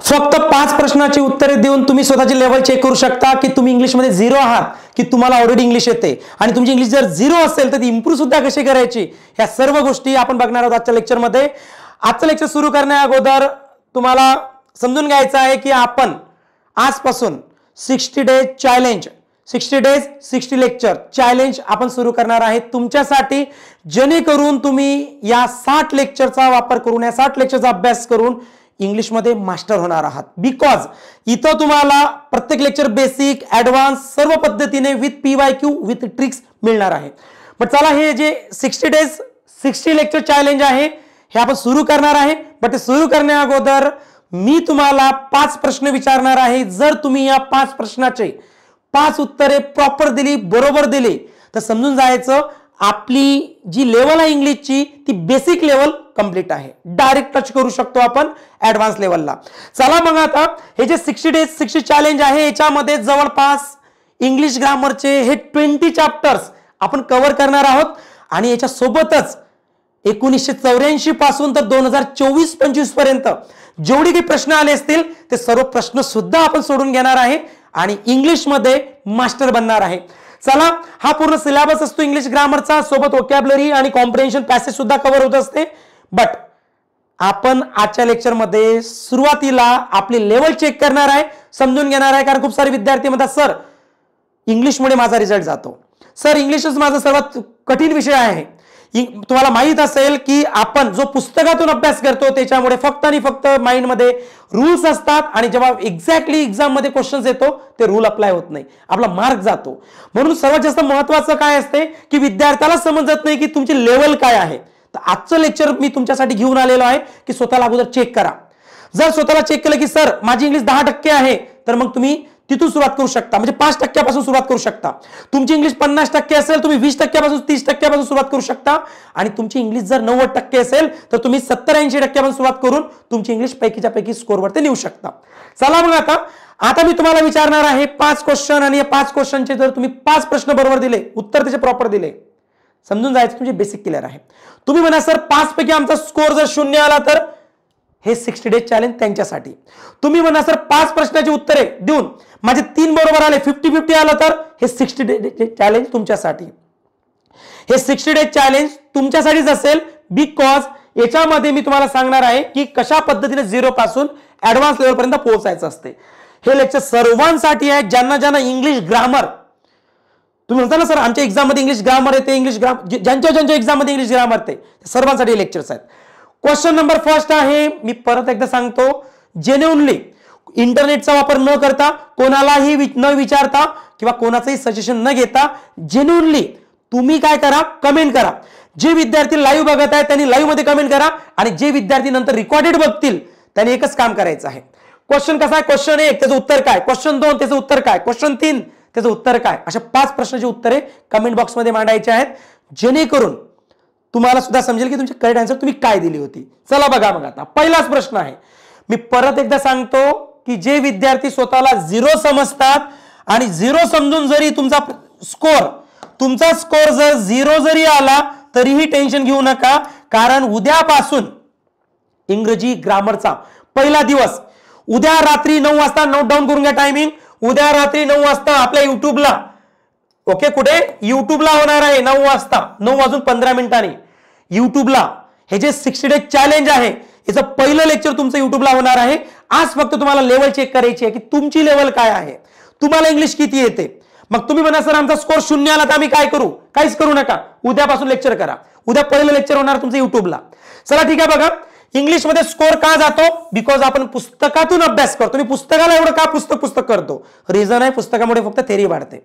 फक्त 5 प्रश्नाची उत्तरे देऊन तुम्ही स्वतःची लेवल चेक करू शकता की तुम्ही इंग्लिशमध्ये झिरो आहात की तुम्हाला ऑलरेडी इंग्लिश येते, आणि तुमची इंग्लिश जर झिरो असेल तर ती इम्प्रूव्ह सुद्धा कशी करायची, ह्या सर्व गोष्टी आपण बघणार आहोत आजच्या लेक्चरमध्ये. आजचं लेक्चर सुरू करण्या अगोदर तुम्हाला समजून घ्यायचं आहे की आपण आजपासून 60 days challenge, 60 days 60 lecture challenge आपण सुरू करणार आहे तुमच्यासाठी, जेणेकरून तुम्ही या 60 लेक्चरचा वापर करून, या 60 लेक्चरचा अभ्यास करून इंग्लिशमध्ये मास्टर होणार आहात. बिकॉज इथं तुम्हाला प्रत्येक लेक्चर बेसिक, ऍडव्हान्स सर्व पद्धतीने विथ PYQ विथ ट्रिक्स मिळणार आहे. पण चला, हे जे 60 डेज 60 लेक्चर चॅलेंज आहे हे आपण सुरू करणार आहे. बट सुरू करण्या अगोदर मी तुम्हाला 5 प्रश्न विचारणार आहे. जर तुम्ही या 5 प्रश्नाचे 5 उत्तरे प्रॉपर दिली, बरोबर दिली, तर समजून जायचं आपली जी लेवल आहे इंग्लिशची ती बेसिक लेवल कंप्लीट आहे. डायरेक्ट टच करू शकतो आपण ऍडव्हान्स लेवलला. चला मग आता हे जे 60 डेज 60 चॅलेंज आहे याच्यामध्ये जवळपास इंग्लिश ग्रामरचे हे 20 चॅप्टर्स आपण कव्हर करणार आहोत. आणि याच्या सोबतच 1984 पासून तर 2024-25 पर्यंत जेवढे काही प्रश्न आले असतील ते सर्व प्रश्न सुद्धा आपण सोडून घेणार आहे आणि इंग्लिशमध्ये मास्टर बनणार आहे. चला, हा पूर्ण सिलेबस असतो इंग्लिश ग्रामरचा, सोबत व्होकॅब्युलरी आणि कॉम्प्रिहेन्शन पॅसेज सुद्धा कव्हर होत असते. बट आपण आजच्या लेक्चरमध्ये सुरुवातीला आपली लेवल चेक करणार आहे, समजून घेणार आहे. कारण खूप सारे विद्यार्थी म्हणतात सर इंग्लिशमुळे माझा रिझल्ट जातो, सर इंग्लिशच माझा सर्वात कठीण विषय आहे. तुम्हाला माहित असेल की आपण जो पुस्तकातून अभ्यास करतो त्याच्यामुळे फक्त आणि फक्त माइंडमध्ये रूल्स असतात, आणि जेव्हा एक्झॅक्टली एक्झाम मध्ये क्वेश्चन्स येतो ते रूल अप्लाय होत नाही, आपला मार्क जातो. म्हणून सर्वात जास्त महत्वाचं काय असते की विद्यार्थ्याला समजत नाही की तुमची लेवल काय आहे. तर आजचं लेक्चर मी तुमच्यासाठी घेऊन आलेलो आहे की स्वतःला अगोदर चेक करा. जर स्वतःला चेक केलं की सर माझी इंग्लिश 10% आहे, तर मग तुम्ही तिथून सुरुवात करू शकता, म्हणजे 5% पासून सुरुवात करू शकता. तुमची इंग्लिश 50% असेल, तुम्ही 20% पासून 30% पासून सुरुवात करू शकता. आणि तुमची इंग्लिश जर 90% असेल तर तुम्ही 70-80% पासून सुरुवात करून तुमची इंग्लिश पैकीच्या पैकी स्कोरवरती नेऊ शकता. चला मग आता मी तुम्हाला विचारणार आहे 5 क्वेश्चन, आणि या 5 क्वेश्चनचे जर तुम्ही 5 प्रश्न बरोबर दिले, उत्तर त्याचे प्रॉपर दिले, समजून जायचं तुमचे बेसिक क्लिअर आहे. तुम्ही म्हणा सर 5 पैकी आमचा स्कोर जर 0 आला तर हे 60 डेज चॅलेंज त्यांच्यासाठी. तुम्ही म्हणा सर 5 प्रश्नाची उत्तरे देऊन माझे 3 बरोबर आले, 50-50 आलं, तर हे 60 डेज चॅलेंज तुमच्यासाठी. हे 60 डेज चॅलेंज तुमच्यासाठीच असेल, बिकॉज याच्यामध्ये मी तुम्हाला सांगणार आहे की कशा पद्धतीने 0 पासून ऍडव्हान्स लेवल पर्यंत पोहोचायचं असते. हे लेक्चर सर्वांसाठी आहे, ज्यांना इंग्लिश ग्रामर, तुम्ही म्हणता ना सर आमच्या एक्झाम मध्ये इंग्लिश ग्रामर येते, इंग्लिश ग्रामर ज्यांच्या एक्झाम मध्ये इंग्लिश ग्रामर येते सर्वांसाठी लेक्चर्स आहेत. क्वेश्चन नंबर फर्स्ट आहे, मी परत एकदा सांगतो, जेन्युइनली इंटरनेटचा वापर न करता, कोणालाही न विचारता किंवा कोणाचंही सजेशन न घेता, जेन्युइनली तुम्ही काय करा, कमेंट करा. जे विद्यार्थी लाईव्ह बघत आहेत त्यांनी लाईव्ह मध्ये कमेंट करा, आणि जे विद्यार्थी नंतर रेकॉर्डेड बघतील त्यांनी एकच काम करायचं आहे. क्वेश्चन कसा आहे, क्वेश्चन 1 त्याचं उत्तर काय, क्वेश्चन 2 त्याचं उत्तर काय, क्वेश्चन 3 त्याचं उत्तर काय, अशा 5 प्रश्नाची उत्तरे कमेंट बॉक्समध्ये मांडायची आहेत, जेणेकरून तुम्हाला सुद्धा समजेल की तुमची करेक्ट आन्सर तुम्ही काय दिली होती. चला बघा मग आता पहिलाच प्रश्न आहे. मी परत एकदा सांगतो की जे विद्यार्थी स्वतःला 0 समजतात, आणि 0 समजून जरी तुमचा स्कोर जर 0 जरी आला तरीही टेन्शन घेऊ नका, कारण उद्यापासून इंग्रजी ग्रामरचा पहिला दिवस, उद्या रात्री 9 वाजता नोट डाऊन करून घ्या टायमिंग. उद्या रात्री 9 वाजता आपल्या युट्यूबला, ओके, कुठे युट्यूबला होणार आहे 9 वाजता, 9:15 युट्यूबला हे जे 60 डेज चॅलेंज आहे याचं पहिलं लेक्चर तुमचं युट्यूबला होणार आहे. आज फक्त तुम्हाला लेवल चेक करायची आहे की तुमची लेवल काय आहे, तुम्हाला इंग्लिश किती येते. मग तुम्ही म्हणा सर आमचा स्कोर 0 आला तर आम्ही काय करू, काहीच करू नका, उद्यापासून लेक्चर करा. उद्या पहिलं लेक्चर होणार तुमचं युट्यूबला. चला ठीक आहे. बघा इंग्लिश मध्ये स्कोर का जातो, बिकॉज आपण पुस्तकातून अभ्यास करतो. मी पुस्तकाला एवढं का पुस्तक करतो, रिझन आहे पुस्तकामुळे फक्त थेरी वाढते,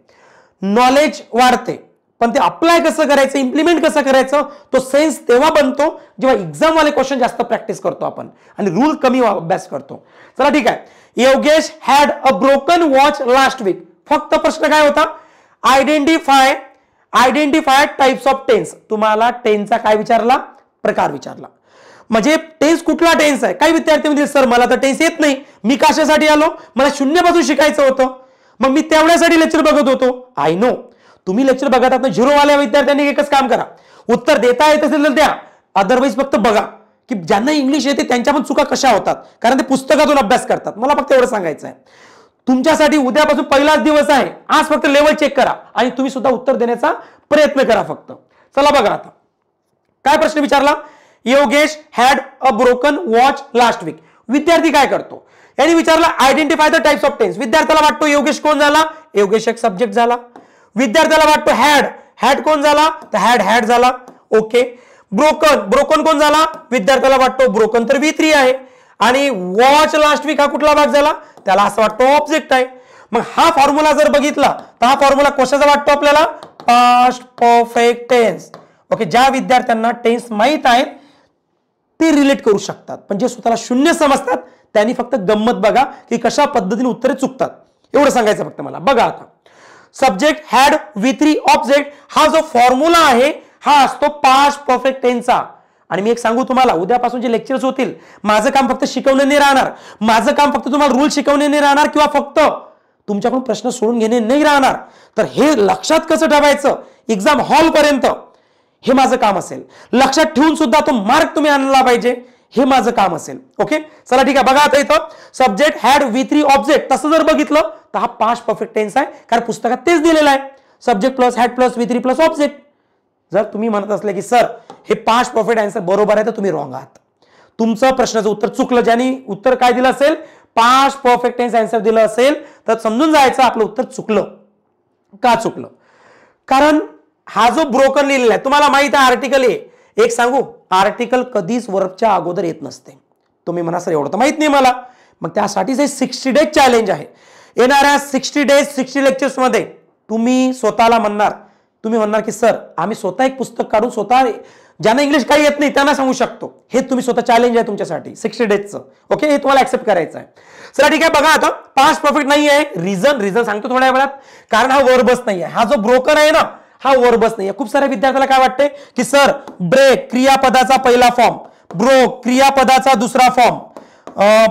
नॉलेज वाढते, पण ते अप्लाय कसं करायचं, इम्प्लिमेंट कसं करायचं, तो सेन्स तेव्हा बनतो जेव्हा एक्झाम वाले क्वेश्चन जास्त प्रॅक्टिस करतो आपण आणि रूल कमी अभ्यास करतो. चला ठीक आहे. Yogesh had a broken watch last week. फक्त प्रश्न काय होता, आयडेंटिफाय टाइप्स ऑफ टेन्स. तुम्हाला टेन्सचा काय विचारला, प्रकार विचारला, म्हणजे टेन्स कुठला टेन्स आहे. काही विद्यार्थी म्हणतील सर मला तर टेन्स येत नाही, मी कशासाठी आलो, मला 0 पासून शिकायचं होतं, मग मी तेवढ्यासाठी लेक्चर बघत होतो. आय नो तुम्ही लेक्चर बघत आहात, 0 वाल्या विद्यार्थ्यांनी एकच काम करा, उत्तर देता येत असेल तर द्या, अदरवाईज फक्त बघा की ज्यांना इंग्लिश येते त्यांच्या पण चुका कशा होतात, कारण ते पुस्तकातून अभ्यास करतात. मला फक्त एवढं सांगायचं आहे, तुमच्यासाठी उद्यापासून पहिलाच दिवस आहे. आज फक्त लेवल चेक करा आणि तुम्ही सुद्धा उत्तर देण्याचा प्रयत्न करा फक्त. चला बघा आता काय प्रश्न विचारला. Yogesh had a broken watch last week. विद्यार्थी काय करतो, यांनी विचारला identify the types of tense. विद्यार्थ्याला वाटतो योगेश कोण झाला, योगेश एक सब्जेक्ट झाला. विद्यार्थ्याला वाटतो हॅड कोण झाला, तर हॅड झाला. ओके. ब्रोकन कोण झाला, विद्यार्थ्याला वाटतो ब्रोकन तर V3 आहे. आणि वॉच लास्ट वीक हा कुठला भाग झाला, त्याला असं वाटतं ऑब्जेक्ट आहे. मग हा फॉर्म्युला जर बघितला तर हा फॉर्म्युला कशाचा वाटतो आपल्याला, पास्ट परफेक्ट टेन्स. ओके. ज्या विद्यार्थ्यांना टेन्स माहित आहेत ते रिलेट करू शकतात, पण जे स्वतःला शून्य समजतात त्यांनी फक्त गंमत बघा की कशा पद्धतीने उत्तरे चुकतात, एवढं सांगायचं फक्त मला. बघा आता सब्जेक्ट हॅड V3 ऑब्जेक्ट हा जो फॉर्म्युला आहे हा असतो पास्ट परफेक्ट टेन्सचा. आणि मी एक सांगू तुम्हाला, उद्यापासून जे लेक्चर्स होतील माझं काम फक्त शिकवणे नाही राहणार, माझं काम फक्त तुम्हाला रूल शिकवणे नाही राहणार किंवा फक्त तुमच्याकडून प्रश्न सोडून घेणे नाही राहणार. तर हे लक्षात कसं ठेवायचं एक्झाम हॉल पर्यंत हे माझं काम असेल. लक्षात ठेवून सुद्धा तो मार्क तुम्ही आणला पाहिजे हे माझं काम असेल. ओके. चला ठीक आहे. बघा आता इथं सब्जेक्ट हॅड V3 ऑब्जेक्ट तसं जर बघितलं तर हा पास्ट परफेक्ट टेन्स आहे, कारण पुस्तकात तेच दिलेलं आहे. Subject plus had plus V3 plus object. जर तुम्ही म्हणत असले की सर हे पास्ट परफेक्ट आन्सर बरोबर आहे तर तुम्ही रॉंग आहात. तुमचं प्रश्नाचं उत्तर चुकलं. ज्यांनी उत्तर काय दिलं असेल, पास्ट परफेक्ट टेन्स आन्सर दिलं असेल तर समजून जायचं आपलं उत्तर चुकलं. का चुकलं, कारण हा जो ब्रोकन लिहिलेला आहे तुम्हाला माहित आहे आर्टिकल आहे. एक सांगू, आर्टिकल कधीच वर्बच्या अगोदर येत नसते. तुम्ही म्हणा सर एवढं तर माहित नाही मला. मग त्यासाठीच हे 60 डेज चॅलेंज आहे. येणाऱ्या 60 डेज 60 लेक्चर्स मध्ये तुम्ही स्वतःला म्हणणार की सर आम्ही स्वतः एक पुस्तक काढून स्वतः ज्यांना इंग्लिश काही येत नाही त्यांना सांगू शकतो. हे तुम्ही स्वतः चॅलेंज आहे तुमच्यासाठी 60 डेजचं. ओके. हे तुम्हाला ऍक्सेप्ट करायचं आहे. चला ठीक आहे. बघा आता पास्ट परफेक्ट नाही आहे. रिझन सांगतो थोड्या वेळात, कारण हा वर्बच नाही आहे. हा जो ब्रोकन आहे ना हा वर्बच नाही आहे. खूप साऱ्या विद्यार्थ्याला काय वाटते की सर ब्रेक क्रियापदाचा पहिला फॉर्म, ब्रोक क्रियापदाचा दुसरा फॉर्म,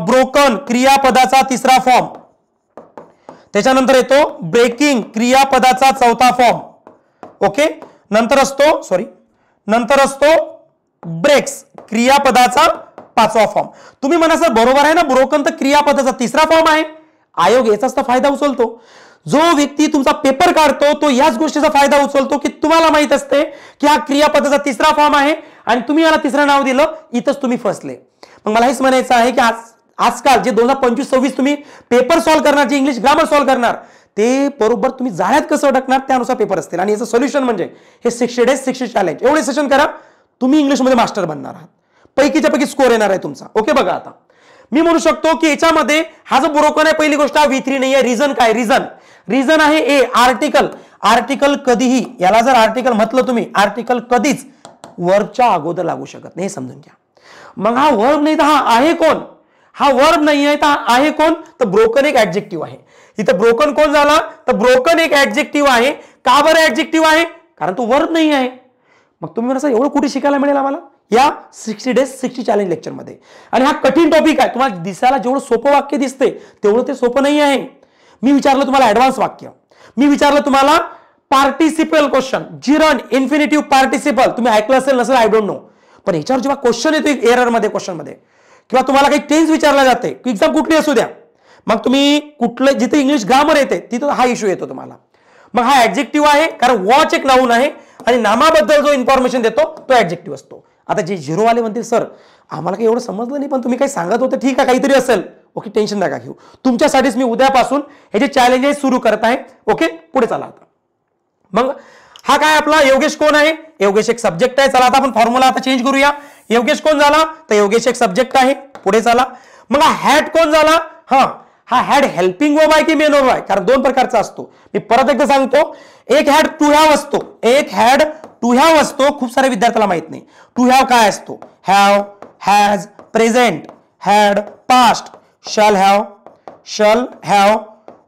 ब्रोकन क्रियापदाचा तिसरा फॉर्म, त्याच्यानंतर येतो ब्रेकिंग क्रियापदाचा चौथा फॉर्म. ओके. नंतर असतो ब्रेक्स क्रियापदाचा पाचवा फॉर्म. तुम्ही म्हणा सर बरोबर आहे ना, ब्रोकन तर क्रियापदाचा तिसरा फॉर्म आहे. आयोग याचाच तर फायदा उचलतो. जो व्यक्ती तुमचा पेपर काढतो तो याच गोष्टीचा फायदा उचलतो की तुम्हाला माहित असते की हा क्रियापदाचा तिसरा फॉर्म आहे आणि तुम्ही याला तिसरं नाव दिलं, इथंच तुम्ही फसले. मग मला हेच म्हणायचं आहे की आजकाल जे 2025-26 तुम्ही पेपर सॉल्व्ह करणार, जे इंग्लिश ग्रामर सॉल्व्ह करणार, ते बरोबर तुम्ही जाळ्यात कसं अडकणार त्यानुसार पेपर असतील. आणि याचं सोल्युशन म्हणजे हे 60 डेज 60 चॅलेंज. एवढे सेशन करा, तुम्ही इंग्लिशमध्ये मास्टर बनणार आहात. पैकीच्या पैकी स्कोर येणार आहे तुमचा. ओके. बघा आता मी म्हणू शकतो की याच्यामध्ये हा जो ब्रोकन आहे पहिली गोष्ट हा V3 नाही आहे. रिझन काय, रिझन आहे ए आर्टिकल कधीही, याला जर आर्टिकल म्हटलं तुम्ही, आर्टिकल कधीच वर्बच्या अगोदर लागू शकत नाही, हे समजून घ्या. मग हा वर्ब नाही तर हा आहे कोण, हा वर्ब नाही आहे तर आहे कोण, तर ब्रोकन एक ऍडजेक्टिव्ह आहे. इथं ब्रोकन कोण झाला, तर ब्रोकन एक ऍडजेक्टिव्ह आहे. का बरं ऍडजेक्टिव्ह आहे, कारण तो वर्ब नाही आहे. मग तुम्ही म्हणा एवढं कुठे शिकायला मिळेल आम्हाला या 60 डेज 60 चॅलेंज लेक्चर मध्ये. आणि हा कठीण टॉपिक आहे. तुम्हाला दिसायला जेवढं सोपं वाक्य दिसते तेवढं ते सोपं नाही आहे. मी विचारलं तुम्हाला ऍडव्हान्स वाक्य, मी विचारलं तुम्हाला participle question, gerund infinitive participle, तुम्ही ऐकलं असेल नसेल आय डोंट नो, पण याच्यावर जेव्हा क्वेश्चन येतो एरर मध्ये, क्वेश्चन मध्ये किंवा तुम्हाला काही टेन्स विचारला जाते, एक्झाम कुठली असू द्या, मग तुम्ही कुठलं जिथे इंग्लिश ग्रामर येते तिथं हा इश्यू येतो तुम्हाला. मग हा ऍडजेक्टिव्ह आहे, कारण वॉच एक नाऊन आहे आणि नामाबद्दल जो इन्फॉर्मेशन देतो तो ऍडजेक्टिव्ह असतो. आता जे झिरोवाले म्हणतील सर आम्हाला काही एवढं समजलं नाही, पण तुम्ही काही सांगत होते, ठीक आहे काहीतरी असेल. ओके. टेन्शन नका घेऊ, तुमच्यासाठीच मी उद्यापासून हे जे चॅलेंजेस सुरू करत आहे. ओके. पुढे चला आता. मग हा काय आपला योगेश कोण आहे, योगेश एक सब्जेक्ट आहे. चला आता आपण फॉर्म्युला आता चेंज करूया. योगेश कोण झाला, तर योगेश एक सब्जेक्ट आहे. पुढे चला. मग हा हॅड कोण झाला, हा हॅड हेल्पिंग वर्ब आहे की मेन वर्ब आहे, कारण दोन प्रकारचा असतो. मी परत एकदा सांगतो, एक हॅड टू हॅव असतो, एक हॅड टू हॅव असतो. खूप साऱ्या विद्यार्थ्याला माहित नाही टू हॅव काय असतो. Have, has, present, had, past, shall have,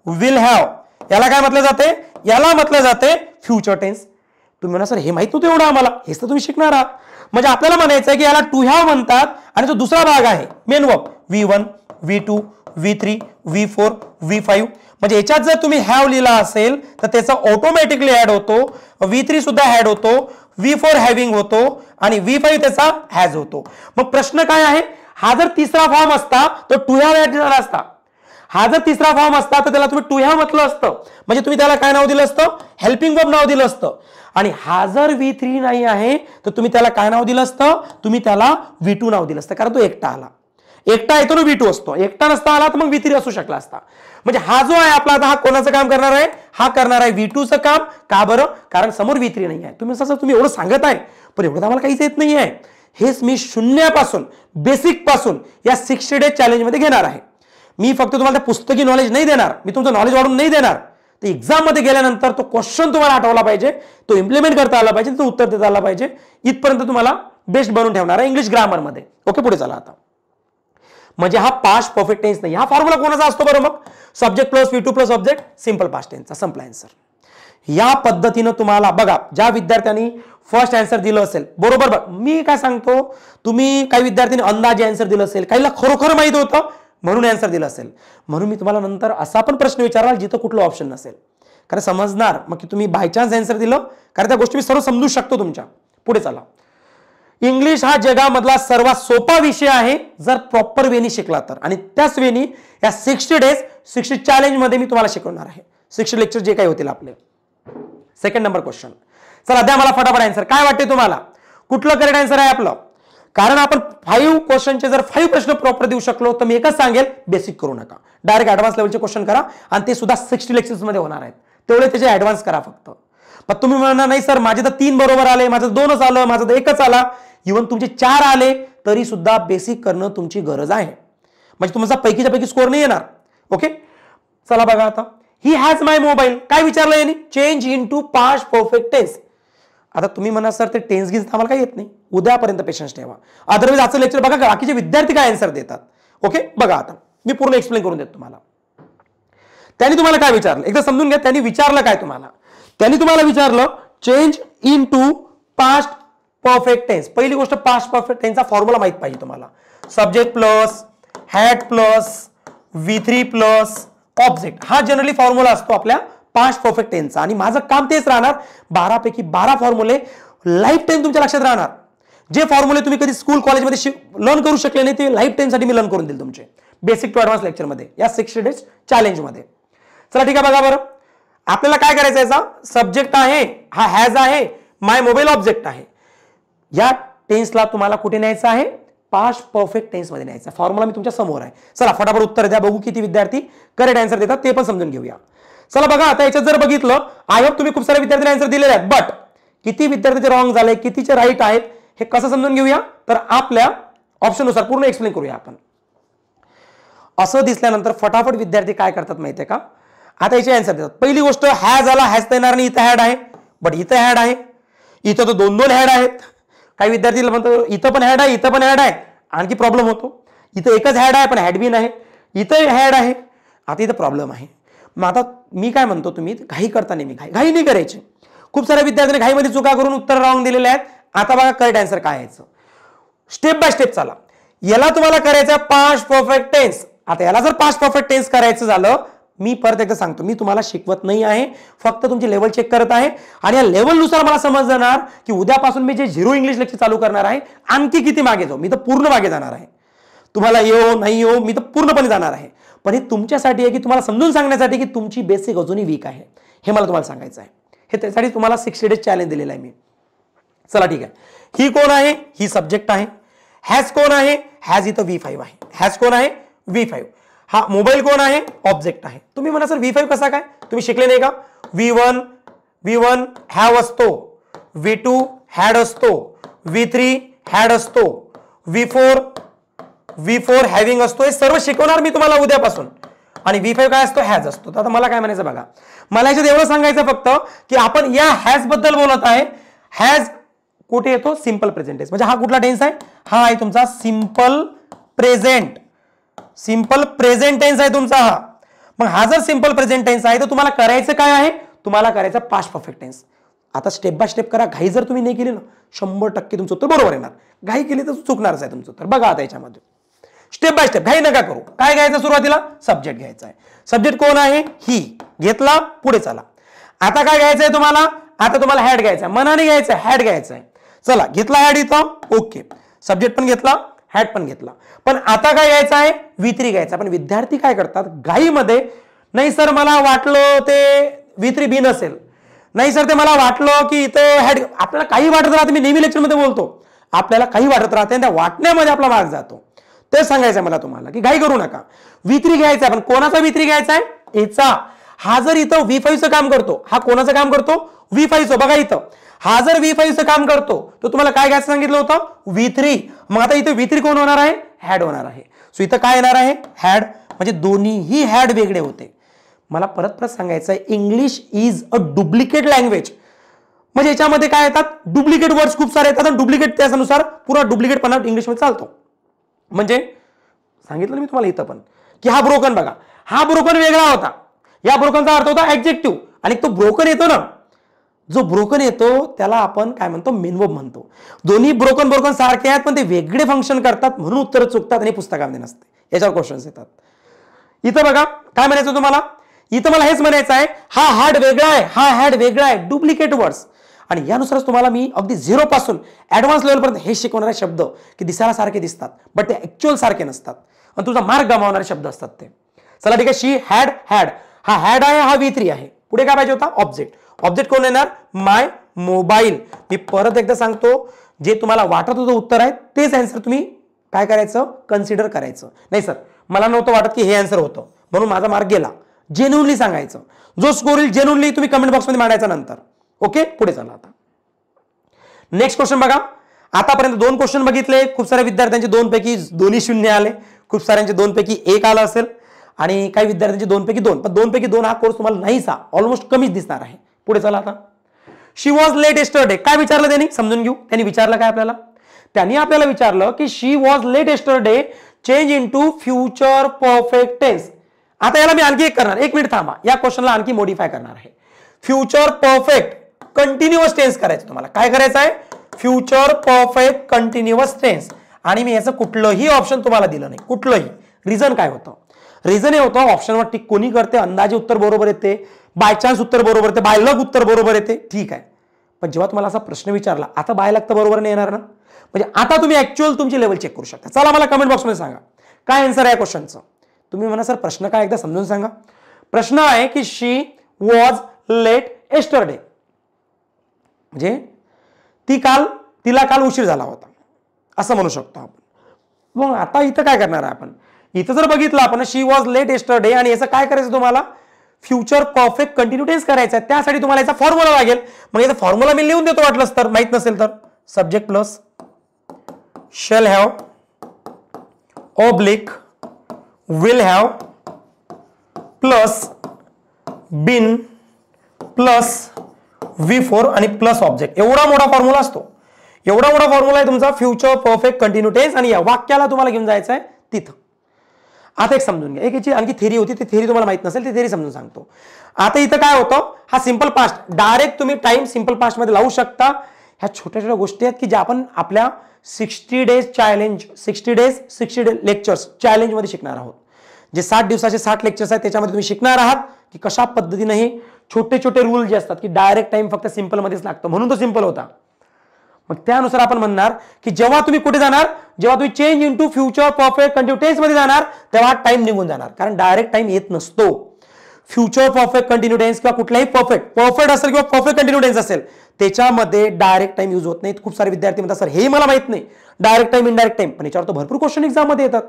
will have. याला काय म्हटलं जाते, याला म्हटलं जाते फ्युचर टेन्स. तुम्ही म्हणा सर हे माहित नव्हतं एवढं आम्हाला, हेच तर तुम्ही शिकणार आहात. म्हणजे आपल्याला म्हणायचं आहे की याला टू हॅव म्हणतात आणि जो दुसरा भाग आहे main verb V1, V2, V3 V4 V5, म्हणजे याच्यात जर तुम्ही हॅव लिहिला असेल तर त्याचा ऑटोमॅटिकली ऍड होतो, V3 सुद्धा ऍड होतो, V4 हॅव्हिंग होतो आणि V5 त्याचा हॅज होतो. मग प्रश्न काय आहे, हा जर तिसरा फॉर्म असता तर टू हॅव ऍड झाला असता. हा जर तिसरा फॉर्म असता तर त्याला तुम्ही टू हॅव म्हटलं असतं, म्हणजे तुम्ही त्याला काय नाव दिलं असतं, हेल्पिंग वर्ब नाव दिलं असतं. आणि हा जर V3 नाही आहे तर तुम्ही त्याला काय नाव दिलं असतं, तुम्ही त्याला V2 नाव दिलं असतं, कारण तो एकटा आला. एकटा येतो ना V2 असतो, एकटा नसता आला तर मग V3 असू शकला असता. म्हणजे हा जो आहे आपला आता हा कोणाचं काम करणार आहे, हा करणार आहे V2चं काम. का बरं, कारण समोर V3 नाही आहे. तुम्ही एवढं सांगत आहे पण एवढं आम्हाला काहीच येत नाही आहे. हेच मी शून्यापासून बेसिक पासून या 60 डेज चॅलेंज मध्ये घेणार आहे. मी फक्त तुम्हाला पुस्तकी नॉलेज नाही देणार, मी तुमचं नॉलेज वाढून नाही देणार. तर एक्झाम मध्ये गेल्यानंतर तो क्वेश्चन तुम्हाला आठवला पाहिजे, तो इम्प्लिमेंट करता आला पाहिजे, तो उत्तर देता आला पाहिजे. इथपर्यंत तुम्हाला बेस्ट बनवून ठेवणार आहे इंग्लिश ग्रामर मध्ये. ओके, पुढे चला आता. म्हणजे हा पास्ट परफेक्ट टेन्स नाही. हा फॉर्म्युला कोणाचा असतो बरं मग, subject plus V2 plus object, simple past टेन्सचा. संपला आन्सर. या पद्धतीनं तुम्हाला बघा, ज्या विद्यार्थ्यांनी फर्स्ट आन्सर दिलं असेल बरोबर, मी काय सांगतो, तुम्ही काही विद्यार्थ्यांनी अंदाजे आन्सर दिलं असेल, काहीला खरोखर माहित होतं म्हणून आन्सर दिलं असेल. म्हणून मी तुम्हाला नंतर असा पण प्रश्न विचाराल जिथं कुठलं ऑप्शन नसेल, कारण समजणार मग की तुम्ही बाय चान्स आन्सर दिलं, कारण त्या गोष्टी मी सर्व समजू शकतो तुमच्या. पुढे चला. इंग्लिश हा जगामधला सर्वात सोपा विषय आहे जर प्रॉपर वेनी शिकला तर, आणि त्याच वेनी या 60 डेज 60 चॅलेंज मध्ये मी तुम्हाला शिकवणार आहे. 60 लेक्चर जे काही होतील आपले. Second number question. चला द्या मला फटाफट आन्सर. काय वाटते तुम्हाला, कुठलं करेक्ट आन्सर आहे आपलं? कारण आपण 5 क्वेश्चनचे जर 5 प्रश्न प्रॉपर देऊ शकलो तर मी एकच सांगेल, बेसिक करू नका, डायरेक्ट ऍडव्हान्स लेवलचे क्वेश्चन करा. आणि ते सुद्धा 60 लेक्चर्स मध्ये होणार आहेत, तेवढे त्याचे ऍडव्हान्स करा फक्त. पण तुम्ही म्हणणार नाही सर माझे तर 3 बरोबर आले, माझं 2च आलं, माझं 1च आला. इव्हन तुमचे 4 आले तरी सुद्धा बेसिक करणं तुमची गरज आहे, म्हणजे तुमचा पैकीच्या पैकी स्कोर नाही येणार. ओके, चला बघा आता. ही हॅज माय मोबाईल, काय विचारलं यांनी, change in to past perfect tense. आता तुम्ही म्हणा सर ते टेन्स गिन्स आम्हाला काही येत नाही, उद्यापर्यंत पेशन्स ठेवा. अदरवाईज आजचं लेक्चर बघा बाकीचे विद्यार्थी काय आन्सर देतात. ओके, बघा आता मी पूर्ण एक्सप्लेन करून देतो तुम्हाला. त्यांनी तुम्हाला काय विचारलं एकदा समजून घ्या. त्यांनी विचारलं काय तुम्हाला, त्यांनी तुम्हाला विचारलं change in to past perfect tense. पहिली गोष्ट पास्ट परफेक्ट टेन्सचा फॉर्म्युला माहित पाहिजे तुम्हाला. Subject plus had plus V3 plus object, हा जनरली फॉर्म्युला असतो आपल्या पास्ट परफेक्ट टेन्सचा. आणि माझं काम तेच राहणार, 12 पैकी 12 फॉर्म्युले लाईफ टाइम तुमच्या लक्षात राहणार. जे फॉर्म्युले तुम्ही कधी स्कूल कॉलेजमध्ये लर्न करू शकले नाही ते लाईफ टाइम साठी मी लर्न करून देईल तुमचे बेसिक टू ऍडव्हान्स लेक्चर मध्ये, या 60 डेज चॅलेंज मध्ये. चला ठीक आहे, बघा बरं आपल्याला काय करायचं याचा. सब्जेक्ट आहे, हा हॅज आहे, माय मोबाईल ऑब्जेक्ट आहे. या टेन्सला तुम्हाला कुठे न्यायचं आहे, पास्ट परफेक्ट टेन्स मध्ये न्यायचं. फॉर्म्युला मी तुमच्या समोर आहे. चला फटाफट उत्तर द्या, बघू किती विद्यार्थी करेक्ट आन्सर देतात ते पण समजून घेऊया. चला बघा आता याच्यात जर बघितलं, आय होप तुम्ही खूप सारे विद्यार्थ्यांनी आन्सर दिलेले आहेत, बट किती विद्यार्थ्यांचे रॉंग झाले, कितीचे राईट आहेत हे कसं समजून घेऊया, तर आपल्या ऑप्शननुसार पूर्ण एक्सप्लेन करूया आपण. असं दिसल्यानंतर फटाफट विद्यार्थी काय करतात माहितीये का, आता याचे आन्सर देतात. पहिली गोष्ट हॅज आला, हॅज येणार नाही, इथं हॅड आहे, बट इथं हॅड आहे, इथं तर 2-2 हॅड आहेत. काही विद्यार्थी म्हणतो इथं पण हॅड आहे, इथं पण हॅड आहे, आणखी प्रॉब्लेम होतो. इथं एकच हॅड आहे पण हॅड बी नाही, इथं हॅड आहे, आता इथं प्रॉब्लेम आहे. मग आता मी काय म्हणतो, तुम्ही घाई करता नेहमी, घाई नाही करायची. खूप साऱ्या विद्यार्थ्यांनी घाईमध्ये चुका करून उत्तर रॉंग दिलेले आहेत. आता बघा करेक्ट आन्सर काय यायचं, स्टेप बाय स्टेप चला. याला तुम्हाला करायचं पास्ट परफेक्ट टेन्स. आता याला जर पास्ट परफेक्ट टेन्स करायचं झालं, मी परत एकदा सांगतो, मी तुम्हाला शिकवत नाही आहे, फक्त तुमची लेवल चेक करत आहे. आणि या लेवलनुसार मला समजणार की उद्यापासून मी जे 0 इंग्लिश लेक्चर चालू करणार आहे, आणखी किती मागे जाऊ, मी तर पूर्ण मागे जाणार आहे. तुम्हाला येऊ नाही येऊ, मी तर पूर्णपणे जाणार आहे. पण हे तुमच्यासाठी आहे की तुम्हाला समजून सांगण्यासाठी की तुमची बेसिक अजूनही वीक आहे, हे मला तुम्हाला सांगायचं आहे. हे त्यासाठी तुम्हाला 60 डेज चॅलेंज दिलेलं आहे मी. चला ठीक आहे, ही कोण आहे, ही सब्जेक्ट आहे. हॅज कोण आहे, हॅज इथं V5 आहे. हॅज कोण आहे, V5. हा मोबाईल कोण आहे, ऑब्जेक्ट आहे. तुम्ही म्हणा सर V5 कसा काय, तुम्ही शिकले नाही का. V1 हॅव असतो, V2 हॅड असतो, V3 हॅड असतो, V4 हॅव्हिंग असतो. हे सर्व शिकवणार मी तुम्हाला उद्यापासून. आणि V5 काय असतो, हॅज असतो. तर आता मला काय म्हणायचं बघा, मला याच्यात एवढं सांगायचं फक्त की आपण या हॅज बद्दल बोलत आहे. हॅज कुठे येतो, सिंपल प्रेझेंट टेन्स. म्हणजे हा कुठला टेन्स आहे, हा आहे तुमचा सिंपल प्रेझेंट टेन्स आहे तुमचा हा. मग हा जर सिंपल प्रेझेंट टेन्स आहे तर तुम्हाला करायचं काय आहे, तुम्हाला करायचं पास्ट परफेक्ट टेन्स. आता स्टेप बाय स्टेप करा. घाई जर तुम्ही नाही केली ना, 100% तुमचं उत्तर बरोबर येणार. घाई केली तर चुकणारच आहे तुमचं उत्तर. बघा आता याच्यामध्ये स्टेप बाय स्टेप, घाई नका करू. काय घ्यायचं सुरुवातीला? सब्जेक्ट घ्यायचा आहे. सब्जेक्ट कोण आहे? ही. घेतला, पुढे चला. आता काय घ्यायचंय तुम्हाला? आता तुम्हाला हॅड घ्यायचा, मनाने घ्यायचं, हॅड घ्यायचंय. चला, घेतला हॅड इथं, ओके. सब्जेक्ट पण घेतला, हॅड पण घेतला. पण आता काय घ्यायचं आहे? V3 घ्यायचा. पण विद्यार्थी काय करतात घाईमध्ये, नाही सर मला वाटलं ते V3 बी नसेल, नाही सर ते मला वाटलं की इथं हॅड. आपल्याला काही वाटत राहते, मी नेहमी लेक्चरमध्ये बोलतो, आपल्याला काही वाटत राहते, त्या वाटण्यामध्ये आपला मार्क जातो. ते सांगायचं मला तुम्हाला की घाई करू नका. V3 घ्यायचा. पण कोणाचा V3 घ्यायचा आहे? याचा. हा जर इथं V5 चं काम करतो, हा कोणाचं काम करतो? V5 चं. बघा इथं, हा जर V5 चं काम करतो तर तुम्हाला काय घ्यायचं सांगितलं होतं? V3. मग आता इथे V3 कोण होणार आहे? हॅड होणार आहे. सो इथं काय येणार आहे? हॅड. म्हणजे दोन्हीही हॅड वेगळे होते. मला परत परत सांगायचं आहे, English is a duplicate language. म्हणजे याच्यामध्ये काय येतात? डुप्लिकेट वर्ड्स खूप सारे येतात आणि डुप्लिकेट त्यानुसार पुरा डुप्लिकेटपणा इंग्लिशमध्ये चालतो. म्हणजे सांगितलं मी तुम्हाला इथं पण की हा ब्रोकन बघा, हा ब्रोकन वेगळा होता. या ब्रोकनचा अर्थ होता ऍडजेक्टिव्ह. आणि तो ब्रोकन येतो ना, जो ब्रोकन येतो त्याला आपण काय म्हणतो? मेन वर्ब म्हणतो. दोन्ही ब्रोकन सारखे आहेत, पण ते वेगळे फंक्शन करतात, म्हणून उत्तर चुकतात आणि पुस्तकामध्ये नसते. याच्यावर क्वेश्चन्स येतात. इथं बघा काय म्हणायचं तुम्हाला? इथं मला हेच म्हणायचं आहे, हा हॅड वेगळा आहे, हा हॅड वेगळा आहे, डुप्लिकेट वर्ड्स. आणि यानुसारच तुम्हाला मी अगदी 0 पासून ऍडव्हान्स लेवलपर्यंत हे शिकवणारे शब्द की दिसायला सारखे दिसतात, बट ते ऍक्च्युअल सारखे नसतात आणि तुझा मार्क गमावणारे शब्द असतात ते. चला ठीक आहे. शी हॅड, हॅड. हा हॅड आहे, हा V3 आहे. पुढे काय पाहिजे होता? ऑब्जेक्ट. ऑब्जेक्ट कोण येणार? माय मोबाईल. मी परत एकदा सांगतो, जे तुम्हाला वाटत होतं उत्तर आहे तेच आन्सर तुम्ही काय करायचं? कन्सिडर करायचं. नाही सर मला नव्हतं वाटत की हे आन्सर होतं म्हणून माझा मार्क गेला. जेन्युइनली सांगायचं. जो स्कोर येईल जेन्युइनली तुम्ही कमेंट बॉक्समध्ये मांडायचा नंतर. ओके, पुढे चला. आता नेक्स्ट क्वेश्चन बघा. आतापर्यंत 2 क्वेश्चन बघितले. खूप साऱ्या विद्यार्थ्यांचे 2 पैकी दोन्ही 0 आले, खूप साऱ्यांचे 2 पैकी 1 आला असेल आणि काही विद्यार्थ्यांचे 2 पैकी 2. पण 2 पैकी 2 हा कोर्स तुम्हाला नाहीसा, ऑलमोस्ट कमीच दिसणार आहे. पुढे चला. आता शी वॉज लेट येस्टरडे. काय विचारलं त्यांनी? समजून घेऊ. त्यांनी विचारलं काय आपल्याला? त्यांनी आपल्याला विचारलं की she was late yesterday change into future perfect tense. आता याला मी आणखी एक करणार, 1 मिनिट थांबा. या क्वेश्चनला आणखी मॉडिफाय करणार आहे. फ्युचर परफेक्ट कंटिन्युअस टेन्स करायचं तुम्हाला. काय करायचं आहे? Future perfect continuous tense. आणि मी याचं कुठलंही ऑप्शन तुम्हाला दिलं नाही, कुठलंही. रिझन काय होतं? रिझन हे होतं, ऑप्शनवर टिक कोणी करते, अंदाजे उत्तर बरोबर येते, बाय चान्स उत्तर बरोबर येते, बाय लक उत्तर बरोबर येते, ठीक आहे. पण जेव्हा तुम्हाला असा प्रश्न विचारला, आता बाय लक तर बरोबर नाही येणार ना. म्हणजे आता तुम्ही ऍक्च्युअल तुमची लेवल चेक करू शकता. चला मला कमेंट बॉक्समध्ये सांगा काय आन्सर आहे क्वेश्चनचं. तुम्ही म्हणा सर प्रश्न काय एकदा समजून सांगा. प्रश्न आहे की शी वॉज लेट येस्टरडे. म्हणजे तिला काल उशीर झाला होता असं म्हणू शकतो आपण. मग आता इथं काय करणार आहे आपण? इथं जर बघितलं आपण शी वॉज लेट येस्टरडे आणि याचं काय करायचं तुम्हाला? फ्युचर परफेक्ट कंटिन्यू टेन्स करायचं आहे. त्यासाठी तुम्हाला याचा फॉर्म्युला लागेल. मग याचा फॉर्म्युला मी लिहून देतो वाटलंच तर, माहित नसेल तर. Subject plus shall have oblique will have plus been plus V4 आणि प्लस ऑब्जेक्ट. एवढा मोठा फॉर्म्युला असतो. एवढा मोठा फॉर्म्युला आहे तुमचा फ्युचर परफेक्ट कंटिन्यू टेन्स. आणि या वाक्याला तुम्हाला घेऊन जायचं आहे तिथं. आता एक समजून घ्या. एक याची आणखी थेरी होती, ती थेरी तुम्हाला माहित नसेल, ती थेरी समजून सांगतो. आता इथं काय होतं? हा सिंपल पास्ट, डायरेक्ट तुम्ही टाइम सिंपल पास्ट मध्ये लावू शकता. ह्या छोट्या छोट्या गोष्टी आहेत की ज्या आपण आपल्या 60 days challenge, 60 day lectures challenge मध्ये शिकणार आहोत. जे 60 दिवसाचे 60 लेक्चर्स आहेत त्याच्यामध्ये तुम्ही शिकणार आहात की कशा पद्धतीने हे छोटे छोटे रूल जे असतात की डायरेक्ट टाइम फक्त सिंपल मध्येच लागतो म्हणून तो सिंपल होता. मग त्यानुसार आपण म्हणणार की जेव्हा तुम्ही कुठे जाणार, जेव्हा तुम्ही change into future perfect continue tense मध्ये जाणार तेव्हा टाइम निघून जाणार, कारण डायरेक्ट टाइम येत नसतो. फ्युचर परफेक्ट कंटिन्यू टेन्स किंवा कुठलाही परफेक्ट असेल किंवा परफेक्ट कंटिन्यू टेन्स असेल त्याच्यामध्ये डायरेक्ट टाइम यूज होत नाही. खूप सारे विद्यार्थी म्हणतात सर हे मला माहित नाही डायरेक्ट टाइम इनडायरेक्ट टाइम, पण याच्यावर तो भरपूर क्वेश्चन एक्झाम मध्ये येतात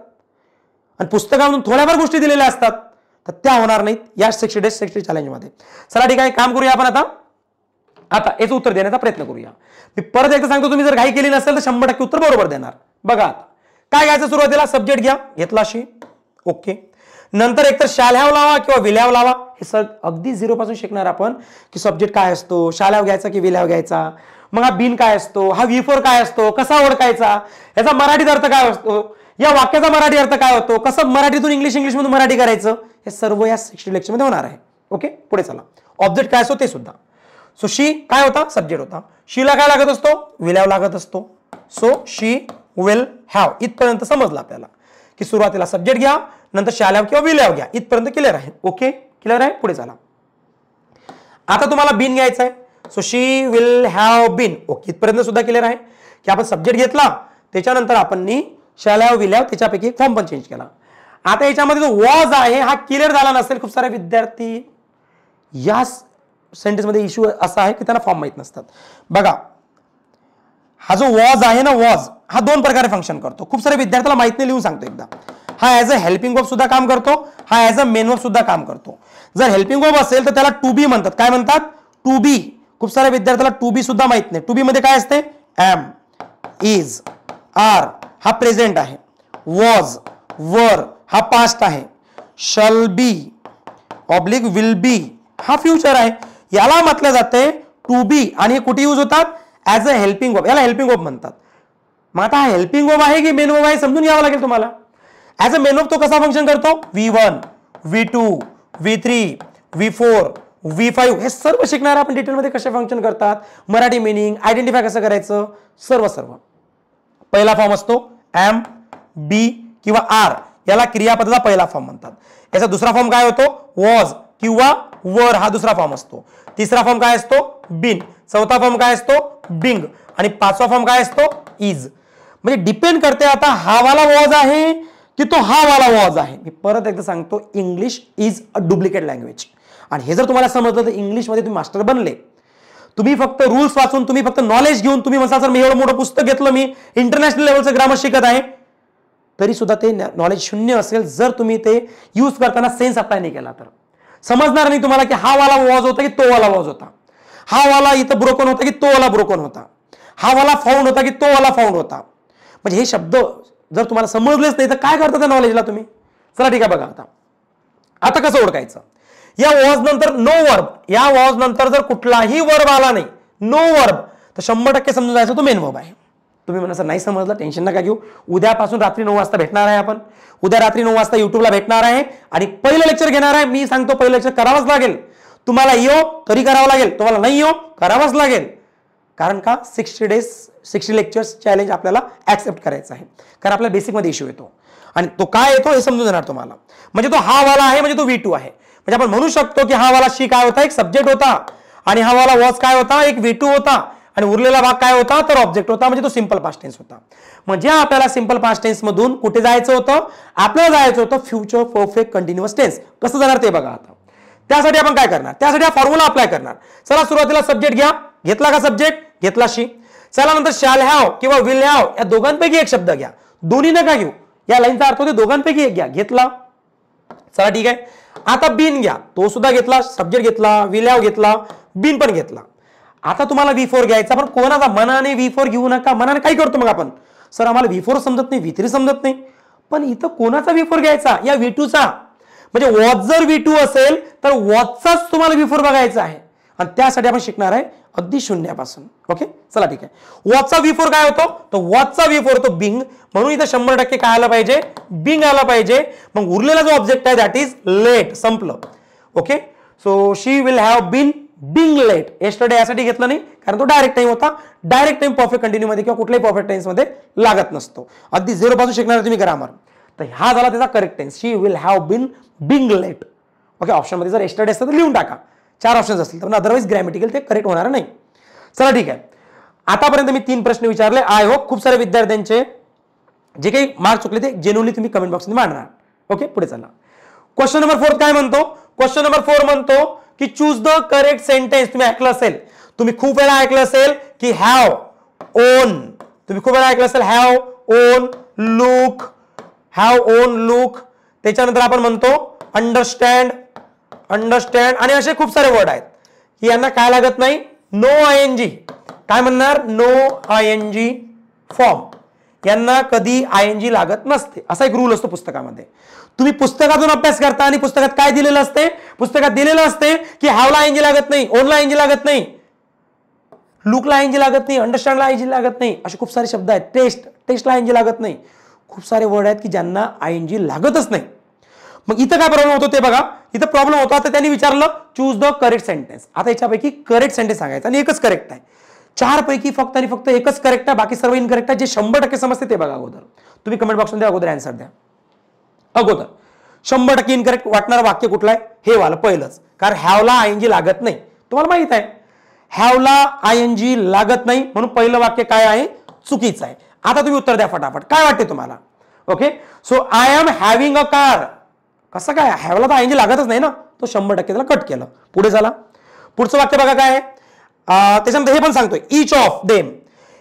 आणि पुस्तकामधून थोड्याफार गोष्टी दिलेल्या असतात तर त्या होणार नाहीत या 60 डेज 60 चॅलेंज मध्ये. चला ठीक आहे, काम करूया आपण आता याचं उत्तर देण्याचा प्रयत्न करूया. मी परत एकदा सांगतो, तुम्ही जर घाई केली नसेल तर 100% उत्तर बरोबर देणार. बघा आता काय घ्यायचं, सुरुवातीला सब्जेक्ट घ्या, घेतला शी, ओके. नंतर एकतर शॅल हॅव लावा किंवा विल हॅव लावा. हे अगदी 0 पासून शिकणार आपण की सब्जेक्ट काय असतो, शॅल हॅव घ्यायचा की विल हॅव घ्यायचा, मग हा बीन काय असतो, हा V4 काय असतो, कसा ओळखायचा, याचा मराठीत अर्थ काय असतो, या वाक्याचा मराठी अर्थ काय होतो, कसं मराठीतून इंग्लिश मधून मराठी करायचं, हे सर्व या 60 लेक्चर मध्ये होणार आहे. ओके, पुढे चला. ऑब्जेक्ट काय असतो ते सुद्धा. सो शी काय होता, सब्जेक्ट होता. शीला काय लागत असतो, विल हॅव लागत असतो. So she will have. इथपर्यंत समजलं आपल्याला की सुरुवातीला सब्जेक्ट घ्या, नंतर शॅल हॅव किंवा विल हॅव घ्या. इथपर्यंत क्लिअर आहे. ओके, क्लिअर आहे. पुढे चला. आता तुम्हाला बीन घ्यायचं आहे. So she will have been. Okay, इथपर्यंत सुद्धा क्लिअर आहे की आपण सब्जेक्ट घेतला, त्याच्यानंतर आपण शॅल हॅव विल हॅव त्याच्यापैकी एक फॉर्म पण चेंज केला. आता याच्यामध्ये जो वॉज आहे हा क्लिअर झाला नसेल. खूप सारे विद्यार्थी या सेंटेन्समध्ये इश्यू असा आहे की त्यांना फॉर्म माहित नसतात. बघा, हा जो वॉज आहे ना, वॉज हा दोन प्रकारे फंक्शन करतो. खूप सारे विद्यार्थ्याला माहित नाही, लिहून सांगतो एकदा. हा ऍज अ हेल्पिंग वर्ब सुद्धा काम करतो, हा ऍज अ मेन वर्ब सुद्धा काम करतो. जर हेल्पिंग वर्ब असेल तर त्याला टू बी म्हणतात. काय म्हणतात? To be. खूप साऱ्या विद्यार्थ्याला टू बी सुद्धा माहित नाही. टू बी मध्ये काय असते? एम, इज, आर हा प्रेझेंट आहे, वॉज, वर हा पास्ट आहे, शल बी ऑब्लिक विल बी हा फ्युचर आहे. याला म्हटलं जाते टू बी आणि हे कुठे यूज होतात? As a helping verb. याला हेल्पिंग वर्ब म्हणतात. मग आता हा हेल्पिंग वर्ब आहे की मेन वर्ब आहे समजून घ्यावं लागेल तुम्हाला. ऍज अ मेन वर्ब तो कसा फंक्शन करतो? V1, V2, V3, V4, V5 हे सर्व शिकणार आपण डिटेलमध्ये कसे फंक्शन करतात, मराठी मिनिंग, आयडेंटिफाय कसं करायचं, सर्व. पहिला फॉर्म असतो एम, बी किंवा आर, याला क्रियापदाचा पहिला फॉर्म म्हणतात. याचा दुसरा फॉर्म काय होतो? वॉज किंवा वर हा दुसरा फॉर्म असतो. तिसरा फॉर्म काय असतो? बिन. चौथा फॉर्म काय असतो? बिंग. आणि पाचवा फॉर्म काय असतो? इज. म्हणजे डिपेंड करते आता हा वाला वॉज आहे की तो हा वाला वॉज आहे. मी परत एकदा सांगतो, English is a duplicate language. आणि हे जर तुम्हाला समजलं तर इंग्लिशमध्ये तुम्ही मास्टर बनले. तुम्ही फक्त रूल्स वाचून, तुम्ही फक्त नॉलेज घेऊन तुम्ही म्हणसाल सर मी एवढं मोठं पुस्तक घेतलं, मी इंटरनॅशनल लेवलचं ग्रामर शिकत आहे, तरी सुद्धा ते नॉलेज शून्य असेल जर तुम्ही ते यूज करताना सेन्स अप्लाय नाही केला तर. समजणार नाही तुम्हाला की हा वाला वॉज होता की तो वाला वॉज होता, हा वाला इथं ब्रोकन होता की तो वाला ब्रोकन होता, हा वाला फाउंड होता की तो वाला फाउंड होता. म्हणजे हे शब्द जर तुम्हाला समजलेच नाही तर काय करता त्या नॉलेजला तुम्ही. चला ठीक आहे, बघा आता कसं ओळखायचं. या वॉज नंतर नो वर्ब, या वॉज नंतर जर कुठलाही वर्ब आला नाही, नो वर्ब, तर 100% समजून जायचं तो मेन वर्ब आहे. तुम्ही म्हणा सर नाही समजलं, टेन्शन नका घेऊ. उद्यापासून रात्री 9 वाजता भेटणार आहे आपण. उद्या रात्री 9 वाजता युट्यूबला भेटणार आहे आणि पहिलं लेक्चर घेणार आहे. मी सांगतो पहिलं लेक्चर करावंच लागेल. तुम्हाला येऊ तरी करावं लागेल, तुम्हाला नाही येऊ करावंच लागेल. कारण का 60 डेज 60 लेक्चर्स चॅलेंज आपल्याला ऍक्सेप्ट करायचं आहे. कारण आपल्या बेसिकमध्ये इश्यू येतो आणि तो काय येतो हे समजून जाणार तुम्हाला. म्हणजे तो हा वाला आहे म्हणजे तो V2 आहे. म्हणजे आपण म्हणू शकतो की हा वाला शी काय होता? एक सब्जेक्ट होता. आणि हा वाला वॉज काय होता? एक V2 होता. आणि उरलेला भाग काय होता? तर ऑब्जेक्ट होता. म्हणजे तो सिंपल पास्ट टेन्स होता. म्हणजे आपल्याला सिंपल पास्ट टेन्स मधून कुठे जायचं होतं? आपल्याला जायचं होतं फ्युचर परफेक्ट कंटिन्युअस टेन्स. कसं जाणार ते बघा. आता त्यासाठी आपण काय करणार? त्यासाठी हा फॉर्म्युला अप्लाय करणार. चला सुरुवातीला सब्जेक्ट घ्या. घेतला का सब्जेक्ट? घेतला शी. चला नंतर शॅल हॅव किंवा विल हॅव या दोघांपैकी एक शब्द घ्या. दोन्ही नका घेऊ. या लाईनचा अर्थ होतो दोघांपैकी एक घ्या. घेतला. चला ठीक आहे. आता बिन घ्या. तो सुद्धा घेतला. सब्जेक्ट घेतला, विल हॅव घेतला, बिन पण घेतला. आता तुम्हाला V4 घ्यायचा. पण कोणाचा? मनाने V4 घेऊ नका. मनाने काय करतो मग आपण? सर आम्हाला V4 समजत नाही, V3 समजत नाही. पण इथं कोणाचा V4 घ्यायचा? या V2चा. म्हणजे वॉज जर V2 असेल तर वॉजचाच तुम्हाला V4 बघायचा आहे. आणि त्यासाठी आपण शिकणार आहे अगदी शून्यापासून. ओके, चला ठीक आहे. वॉजचा V4 काय होतो? तो वॉजचा V4 होतो बिंग. म्हणून इथं 100% काय आलं पाहिजे? बिंग आलं पाहिजे. मग उरलेला जो ऑब्जेक्ट आहे दॅट इज लेट. संपलं. Okay, so she will have been being late. Yesterday यासाठी घेतलं नाही कारण तो डायरेक्ट टाइम होता. डायरेक्ट टाइम परफेक्ट कंटिन्यू मध्ये किंवा कुठल्याही परफेक्ट टेन्स मध्ये लागत नसतो. अगदी 0 पासून शिकणार तुम्ही ग्रामर. तर हा झाला त्याचा correct tense. She will have been being late. Okay, option मध्ये जर येस्टरडे असतं तर लिहून टाका. 4 ऑप्शन्स असतील तर अदरवाइज ग्रॅमॅटिकल ते करेक्ट होणार नाही. चला ठीक आहे. आतापर्यंत मी 3 प्रश्न विचारले. आय होप खूप सारे विद्यार्थ्यांचे जे काही मार्क चुकले ते जेन्युइनली तुम्ही कमेंट बॉक्समध्ये मांडणार. ओके, पुढे चला. क्वेश्चन नंबर 4 काय म्हणतो? क्वेश्चन नंबर 4 म्हणतो की चूज द करेक्ट सेंटेन्स. तुम्ही ऐकलं असेल, तुम्ही खूप वेळा ऐकलं असेल की हॅव, ओन. तुम्ही खूप वेळा ऐकलं असेल have, on, look, have, on, look. त्याच्यानंतर आपण म्हणतो अंडरस्टँड, अंडरस्टँड आणि असे खूप सारे वर्ड आहेत की यांना काय लागत नाही? No ING. काय म्हणणार? No ING form. यांना कधी ING लागत नसते. असा एक रूल असतो पुस्तकामध्ये. तुम्ही पुस्तकातून अभ्यास करता आणि पुस्तकात काय दिलेलं असते? पुस्तकात दिलेलं असते की हॅवला ING लागत नाही, ओनला ING लागत नाही, लुकला ING लागत नाही, अंडरस्टँडला ING लागत नाही. असे खूप सारे शब्द आहेत. टेस्टला ING लागत नाही. खूप सारे वर्ड आहेत की ज्यांना ING लागतच नाही. मग इथं काय प्रॉब्लेम होतो ते बघा. इथं प्रॉब्लेम होतो. आता त्यांनी विचारलं चूज द करेक्ट सेंटेन्स. आता याच्यापैकी करेक्ट सेंटेन्स सांगायचं आणि एकच करेक्ट आहे. 4 पैकी फक्त आणि फक्त एकच करेक्ट आहे, बाकी सर्व इनकरेक्ट आहे. जे 100% समजते ते बघा अगोदर. तुम्ही कमेंट बॉक्समध्ये अगोदर आन्सर द्या. अगोदर 100% इनकरेक्ट वाटणारं वाक्य कुठलं आहे? हे वाला पहिलंच, कारण हॅवला आयएनजी लागत नाही, तुम्हाला माहित आहे हॅवला आयएनजी लागत नाही, म्हणून पहिलं वाक्य काय आहे? चुकीचं आहे. आता तुम्ही उत्तर द्या फटाफट, काय वाटते तुम्हाला? Okay, so I am having a car. कसं काय? हॅवला तर आयएनजी लागतच नाही ना, तो 100% त्याला कट केलं. पुढे झाला, पुढचं वाक्य बघा काय आहे. त्याच्यानंतर हे पण सांगतोय each of them.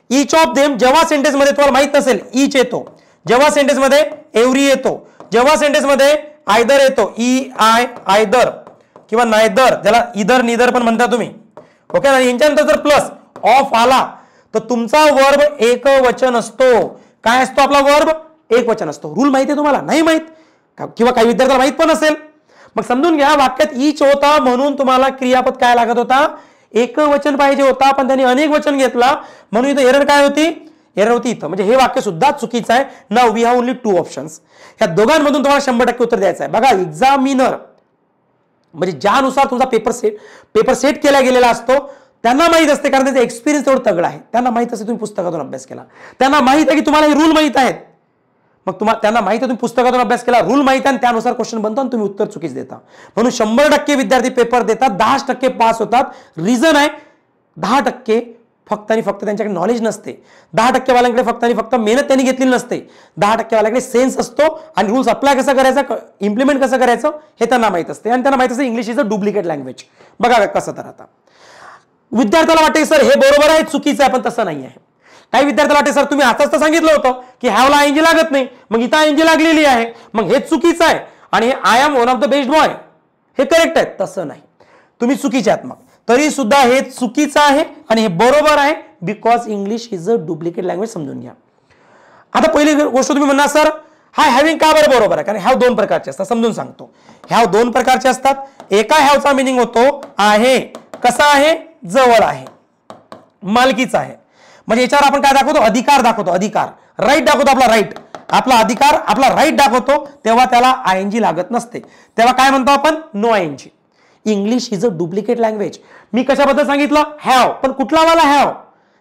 Each of them जेव्हा सेंटेन्स मध्ये तुम्हाला माहित नसेल ईच येतो, जेव्हा सेंटेन्स मध्ये एव्हरी येतो, जेव्हा सेंटेन्स मध्ये आयदर येतो, ई आय आयदर किंवा नायदर, ज्याला इदर निदर पण म्हणता तुम्ही. ओके, आणि यांच्यानंतर जर प्लस ऑफ आला तर तुमचा वर्ब एक वचन असतो. काय असतो आपला वर्ब? एक वचन असतो. रूल माहिती आहे तुम्हाला? नाही माहित, किंवा काही विद्यार्थ्याला माहित पण असेल. मग समजून घ्या, वाक्यात ईच होता म्हणून तुम्हाला क्रियापद काय लागत होता? एक वचन पाहिजे होता, पण त्यांनी अनेक वचन घेतला म्हणून इथं एरर काय होती? एरर होती इथं. म्हणजे हे वाक्य सुद्धा चुकीचं आहे. Now we have only 2 options. या दोघांमधून तुम्हाला 100% उत्तर द्यायचं आहे. बघा, एक्झामिनर म्हणजे ज्यानुसार तुमचा पेपर सेट केला गेलेला असतो त्यांना माहित असते, कारण त्याचा एक्सपिरियन्स एवढं तगडा आहे. त्यांना माहित असते तुम्ही पुस्तकातून अभ्यास केला, त्यांना माहित आहे की तुम्हाला हे रूल माहित आहेत. मग त्यांना माहित आहे तुम्ही पुस्तकातून अभ्यास केला, रूल माहित आहे, आणि त्यानुसार क्वेश्चन बनतो आणि तुम्ही उत्तर चुकीच देता. म्हणून 100% विद्यार्थी पेपर देतात, 10% पास होतात. रिझन आहे 10% फक्त आणि फक्त त्यांच्याकडे नॉलेज नसते, 10% वाल्यांकडे फक्त आणि फक्त मेहनत त्यांनी घेतलेली नसते, 10% वाल्यांकडे सेन्स असतो आणि रूल्स अप्लाय कसं करायचं, इम्प्लिमेंट कसं करायचं हे त्यांना माहित असते. आणि त्यांना माहित असते English is a duplicate language. बघा कसं. तर आता विद्यार्थ्याला वाटते सर हे बरोबर आहे, चुकीचं आहे, पण तसं नाही आहे. काही विद्यार्थ्याला वाटते सर तुम्ही आताच तर सांगितलं होतं की हॅवला आयएनजी लागत नाही, मग इथं आयएनजी लागलेली आहे, मग हे चुकीचं आहे, आणि हे I am one of the best boy हे करेक्ट आहे. तसं नाही, तुम्ही चुकीचे आहात. मग तरी सुद्धा हे चुकीचं आहे आणि हे बरोबर आहे, because English is a duplicate language. समजून घ्या. आता पहिली गोष्ट तुम्ही म्हणणार सर हा हॅव्हिंग का बरं बरोबर आहे? कारण हॅव 2 प्रकारचे असतात. समजून सांगतो. हॅव 2 प्रकारचे असतात. एका हॅवचा मिनिंग होतो आहे. कसा आहे? जवळ आहे, मालकीचा आहे. म्हणजे याच्यावर आपण काय दाखवतो? अधिकार दाखवतो. अधिकार, राईट दाखवतो. आपला राईट, आपला अधिकार, आपला राईट दाखवतो, तेव्हा त्याला आयएनजी लागत नसते. तेव्हा काय म्हणतो आपण? No ING. English is a duplicate language. मी कशाबद्दल सांगितलं? हॅव. पण कुठला वाला हॅव?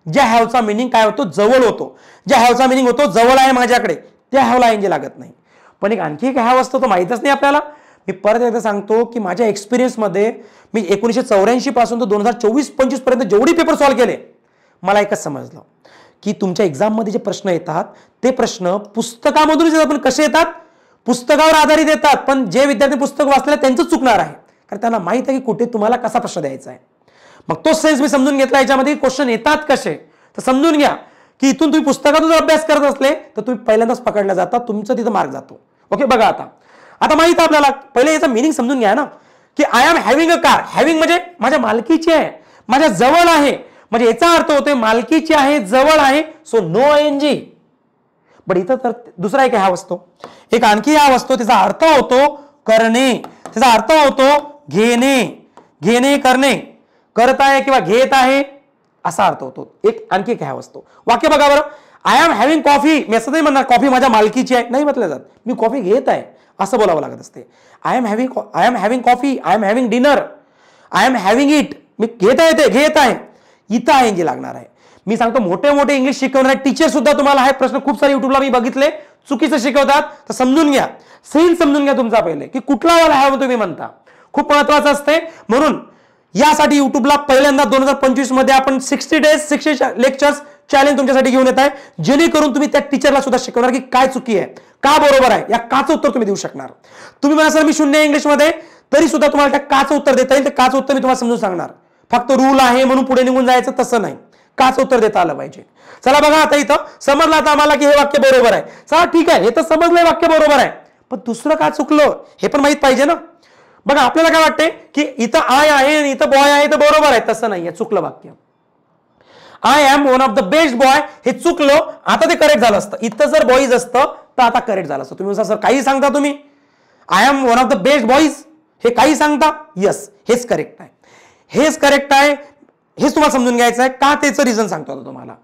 ज्या हॅवचा मिनिंग काय होतो? जवळ होतो. ज्या हॅवचा मिनिंग होतो जवळ आहे माझ्याकडे, त्या हॅवला आयएनजी लागत नाही. पण एक आणखी एक हॅव असतो, तो माहितच नाही आपल्याला. मी परत एकदा सांगतो की माझ्या एक्सपिरियन्समध्ये मी 1984 पासून तर 2024-25 पर्यंत जेवढे पेपर सॉल्व्ह केले, मला एकच समजलं की तुमच्या एक्झाममध्ये जे प्रश्न येतात ते प्रश्न पुस्तकामधूनच येतात. पण कसे येतात? पुस्तकावर आधारित येतात. पण जे विद्यार्थी पुस्तक वाचले त्यांचं चुकणार आहे, कारण त्यांना माहित आहे की कुठे तुम्हाला कसा प्रश्न द्यायचा आहे. मग तो सेन्स मी समजून घेतला. याच्यामध्ये क्वेश्चन येतात कसे, तर समजून घ्या की इथून तुम्ही पुस्तकातून जर अभ्यास करत असले तर तुम्ही पहिल्यांदाच पकडला जाता, तुमचं तिथं मार्क जातो. ओके, बघा आता माहित आहे आपल्याला. पहिले याचा मिनिंग समजून घ्या ना, की I am having a car. Having म्हणजे माझ्या मालकीची आहे, माझ्या जवळ आहे, म्हणजे याचा अर्थ होतोय मालकीची आहे, जवळ आहे, सो नो आयएनजी. बट इथं तर दुसरा एक हॅव असतो, एक आणखी हॅव असतो, त्याचा अर्थ होतो करणे, त्याचा अर्थ होतो घेणे, घेणे करणे, करत आहे किंवा घेत आहे असा अर्थ होतो. एक आणखी एक हॅव असतो. वाक्य बघा बरं. I am having coffee. मी असं नाही म्हणणार कॉफी माझ्या मालकीची आहे, नाही म्हटलं जात. मी कॉफी घेत आहे असं बोलावं लागत असते. I am having coffee, I am having dinner, I am having it. मी घेत आहे, ते घेत आहे, इथं आयएनजी लागणार आहे. मी सांगतो मोठे मोठे इंग्लिश शिकवणारे टीचर सुद्धा तुम्हाला हा प्रश्न खूप सारे युट्यूबला मी बघितले चुकीचं शिकवतात. तर समजून घ्या, सेन्स समजून घ्या तुमचा पहिले की कुठला वाला हॅव तुम्ही म्हणता. खूप महत्वाचं असते. म्हणून यासाठी युट्यूबला पहिल्यांदा 2025 मध्ये आपण 60 डेज 60 लेक्चर्स चॅलेंज तुमच्यासाठी घेऊन येत आहे, जेणेकरून तुम्ही त्या टीचरला सुद्धा शिकवणार की काय चुकी आहे, का बरोबर आहे, या काचं उत्तर तुम्ही देऊ शकणार. तुम्ही म्हणा सर मी 0 इंग्लिशमध्ये, तरी सुद्धा तुम्हाला त्या काचं उत्तर देता येईल. ते काचं उत्तर मी तुम्हाला समजून सांगणार. फक्त रूल आहे म्हणून पुढे निघून जायचं तसं नाही, काच उत्तर देता आलं पाहिजे. चला बघा, आता इथं समजलं आता आम्हाला की हे वाक्य बरोबर आहे. चला ठीक आहे, हे तर समजलंय वाक्य बरोबर आहे, पण दुसरं का चुकलं हे पण माहित पाहिजे ना. बघा आपल्याला काय वाटते की इथं आय आहे आणि इथं बॉय आहे तर बरोबर आहे, तसं नाहीये, चुकलं वाक्य. I am one of the best boy हे चुकलं, आता ते करेक्ट झालं असतं. इथं जर बॉईज असतं तर आता करेक्ट झालं असतं. तुम्ही सर काही सांगता तुम्ही, I am one of the best boys हे काही सांगता, यस हेच करेक्ट आहे, हेच करेक्ट आहे, हेच तुम्हाला समजून घ्यायचं आहे. का त्याचं रिझन सांगतो आता तुम्हाला.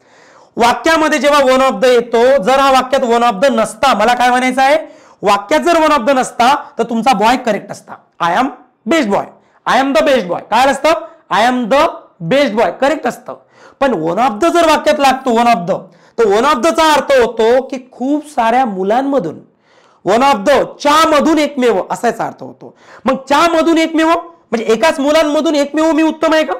वाक्यामध्ये जेव्हा वन ऑफ द येतो, जर हा वाक्यात वन ऑफ द नसता, मला काय म्हणायचं आहे, वाक्यात जर वन ऑफ द नसता तर तुमचा बॉय करेक्ट असता. I am best boy, I am the best boy काय असतं, I am the best boy correct असतं. पण वन ऑफ द जर वाक्यात लागतो वन ऑफ द, तर वन ऑफ द चा अर्थ होतो की खूप साऱ्या मुलांमधून, वन ऑफ द, च्या मधून एकमेव असा याचा अर्थ होतो. मग च्या मधून एकमेव म्हणजे एकाच मुलांमधून एकमेव मी उत्तम आहे का?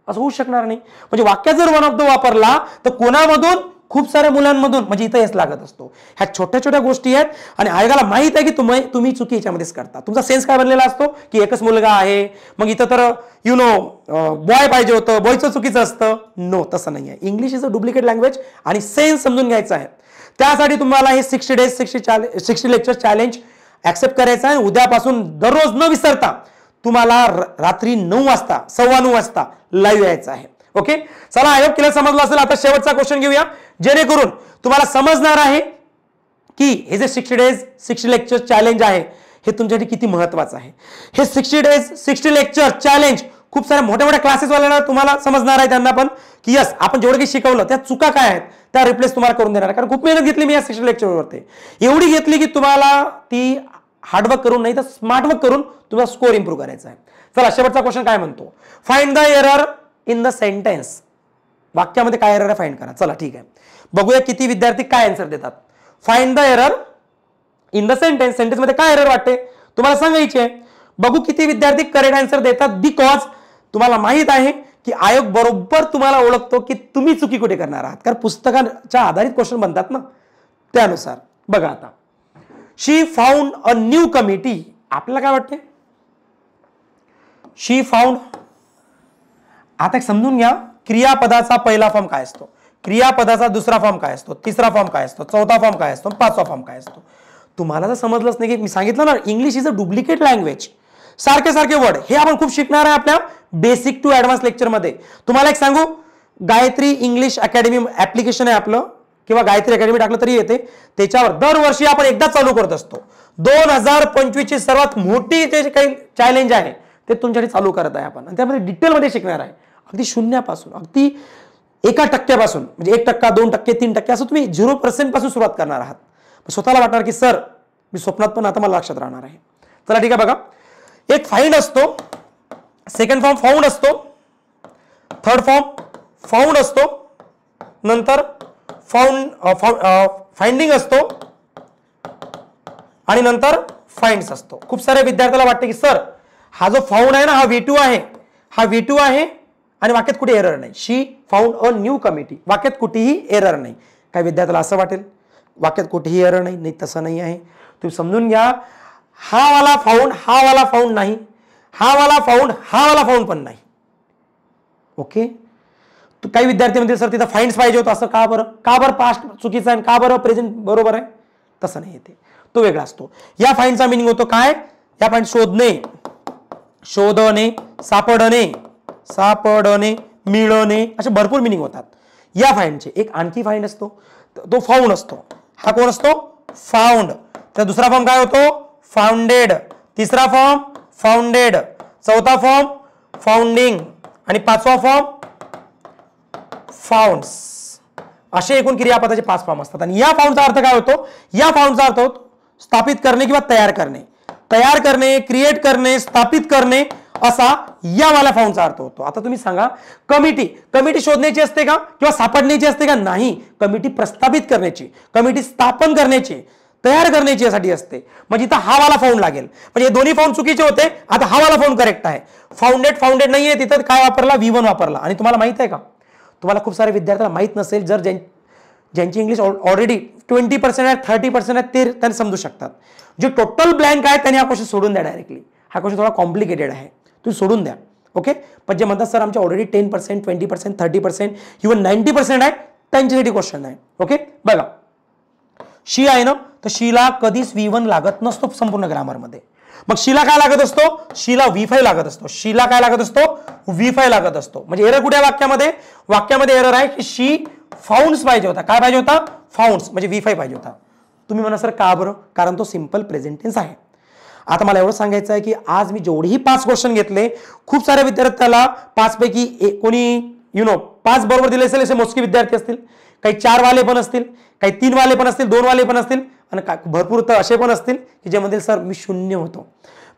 असं होऊ शकणार नाही. म्हणजे वाक्यात जर वन ऑफ द वापरला तर कोणामधून? खूप साऱ्या मुलांमधून, म्हणजे इथं येस लागत असतो. ह्या छोट्या छोट्या गोष्टी आहेत आणि आयोगाला माहित आहे की तुम्ही चुकी याच्यामध्येच करता. तुमचा सेन्स काय बनलेला असतो की एकच मुलगा आहे, मग इथं तर बॉय पाहिजे होतं, बॉयचं चुकीचं असतं. नो, तसं नाही आहे. English is a duplicate language आणि सेन्स समजून घ्यायचं आहे. त्यासाठी तुम्हाला हे 60 डेज 60 लेक्चर चॅलेंज ऍक्सेप्ट करायचं आहे. उद्यापासून दररोज न विसरता तुम्हाला रात्री 9 वाजता 9:15 वाजता लाईव्ह यायचं आहे. ओके, चला, आय होप क्लिअर समजलं असेल. आता शेवटचा क्वेश्चन घेऊया, जेणेकरून तुम्हाला समजणार आहे की हे जे 60 डेज 60 लेक्चर चॅलेंज आहे हे तुमच्यासाठी किती महत्वाचं आहे. हे 60 डेज 60 लेक्चर चॅलेंज खूप साऱ्या मोठ्या मोठ्या क्लासेसवाल्यांना तुम्हाला समजणार आहे, त्यांना पण, की यस आपण जेवढं काही शिकवलं त्या चुका काय आहेत त्या रिप्लेस तुम्हाला करून देणार आहे. कारण खूप मेहनत घेतली मी या 60 लेक्चरवरती, एवढी घेतली की तुम्हाला ती हार्डवर्क करून नाही तर स्मार्टवर्क करून तुम्हाला स्कोर इम्प्रूव्ह करायचा आहे. चला, शेवटचा क्वेश्चन काय म्हणतो? Find the error in the sentence. वाक्यामध्ये काय एरर आहे फाइंड करा. चला, ठीक आहे, बघूया किती विद्यार्थी काय आन्सर देतात. Find the error in the sentence. Sentence मध्ये काय एरर वाटते तुम्हाला सांगायची आहे. बघू किती विद्यार्थी करेक्ट आन्सर देतात. बिकॉज तुम्हाला माहित आहे की आयोग बरोबर तुम्हाला ओळखतो की तुम्ही चुकी कुठे करणार आहात, कारण पुस्तकाच्या आधारित क्वेश्चन बनतात ना, त्यानुसार. बघा आता, शी फाउंड अ न्यू कमिटी. आपल्याला काय वाटते? शी फाउंड. आता एक समजून घ्या, क्रियापदाचा पहिला फॉर्म काय असतो, क्रियापदाचा दुसरा फॉर्म काय असतो, तिसरा फॉर्म काय असतो, चौथा फॉर्म काय असतो, पाचवा फॉर्म काय असतो. तुम्हाला जर समजलंच नाही की मी सांगितलं ना, English is a duplicate language. सारखे सारखे वर्ड हे आपण खूप शिकणार आहे आपल्या बेसिक टू ऍडव्हान्स लेक्चरमध्ये. तुम्हाला एक सांगू, गायत्री इंग्लिश अकॅडमी ऍप्लिकेशन आहे आपलं, किंवा गायत्री अकॅडमी टाकलं तरी येते. त्याच्यावर दरवर्षी आपण एकदा चालू करत असतो. 2025 ची सर्वात मोठी जे काही चॅलेंज आहे ते तुमच्यासाठी चालू करत आहे आपण, आणि त्यामध्ये डिटेलमध्ये शिकणार आहे. अगदी शून्यापासून, अगदी 1% म्हणजे 1%, 2%, 3% असं तुम्ही 0% पासून सुरुवात करणार आहात. स्वतःला वाटणार की सर मी स्वप्नात पण आता मला लक्षात राहणार आहे. चला, ठीक आहे. बघा, एक फाइंड असतो, सेकंड फॉर्म फाउंड असतो, थर्ड फॉर्म फाउंड असतो, नंतर फाइंडिंग असतो आणि नंतर फाइंड्स असतो. खूप साऱ्या विद्यार्थ्याला वाटते की सर हा जो फाउंड आहे ना, हा V2 आहे, हा V2 आहे आणि वाक्यात कुठे एरर नाही. शी फाउंड अ न्यू कमिटी, वाक्यात कुठेही एरर नाही. काही विद्यार्थ्याला असं वाटेल वाक्यात कुठेही एरर नाही. नाही, तसं नाही आहे. तुम्ही समजून घ्या, हा वाला फाउंड नाही, हा वाला फाउंड पण नाही. ओके, काही विद्यार्थी म्हणतील सर तिथं फाइंड्स पाहिजे होतं, असं का बरं पास्ट चुकीचं आहे, का बरं प्रेझेंट बरोबर आहे? तसं नाही येते, तो वेगळा असतो. या फाइंडचा मिनिंग होतो काय? या फाइंड शोधणे, सापडणे, मिळणे, असे भरपूर मिनिंग होतात या फाइंडचे. एक आणखी फाइंड असतो, तो फाउंड असतो. हा कोण असतो? फाउंड. तर दुसरा फॉर्म काय होतो? फाउंडेड. तिसरा फॉर्म फाउंडेड, चौथा फॉर्म फाउंडिंग आणि पाचवा फॉर्म फाउंड्स. असे एकूण क्रियापदाचे 5 फॉर्म असतात. आणि या फाउंडचा अर्थ काय होतो? या फाउंडचा अर्थ होतो स्थापित करणे किंवा तयार करणे, क्रिएट करणे, स्थापित करणे, असा या वाला फाउंडचा अर्थ होतो. आता तुम्ही सांगा, कमिटी शोधण्याची असते का किंवा सापडण्याची असते का? नाही, कमिटी प्रस्थापित करण्याची, कमिटी स्थापन करण्याची, तयार करण्याची यासाठी असते. म्हणजे इथं हा वाला फाउंड लागेल. म्हणजे दोन्ही फाउंड चुकीचे होते, आता हा वाला फाउंड करेक्ट आहे. फाउंडेड नाहीये, तिथं काय वापरला? V1 वापरला. आणि तुम्हाला माहित आहे का, तुम्हाला खूप सारे विद्यार्थ्यांना माहित नसेल, जर ज्यांची इंग्लिश ऑलरेडी 20% आहे, 30% आहे, ते त्यांना समजू शकतात. जे टोटल ब्लँक आहे त्यांनी हा क्वेश्चन सोडून द्या डायरेक्टली. हा क्वेश्चन थोडा कॉम्प्लिकेटेड आहे, तुम्ही सोडून द्या. ओके, पण जे म्हणतात सर आमच्या ऑलरेडी 10%, 20%, 30%, इव्हन 90% आहे, त्यांच्यासाठी क्वेश्चन आहे. ओके, बघा, शी आहे ना, तर शीला कधीच V1 लागत नसतो संपूर्ण ग्रामरमध्ये. मग शीला काय लागत असतो? शीला V5 लागत असतो. शीला काय लागत असतो? V5 लागत असतो. म्हणजे एरर कुठे वाक्यामध्ये? वाक्यामध्ये एरर आहे की शी फाउंड्स पाहिजे होता. काय पाहिजे होता? फाउंड्स, म्हणजे V5 पाहिजे होता. तुम्ही म्हणा सर का बरं? कारण तो सिंपल प्रेझेंट टेन्स आहे. आता मला एवढं सांगायचं आहे की आज मी जेवढेही 5 क्वेश्चन घेतले, खूप साऱ्या विद्यार्थ्याला 5 पैकी कोणी 5 बरोबर दिले असेल असे मोजके विद्यार्थी असतील, काही 4 वाले पण असतील, काही 3 वाले पण असतील, 2 वाले पण असतील, आणि भरपूर तर असे पण असतील की जे म्हणतील सर मी 0 होतो,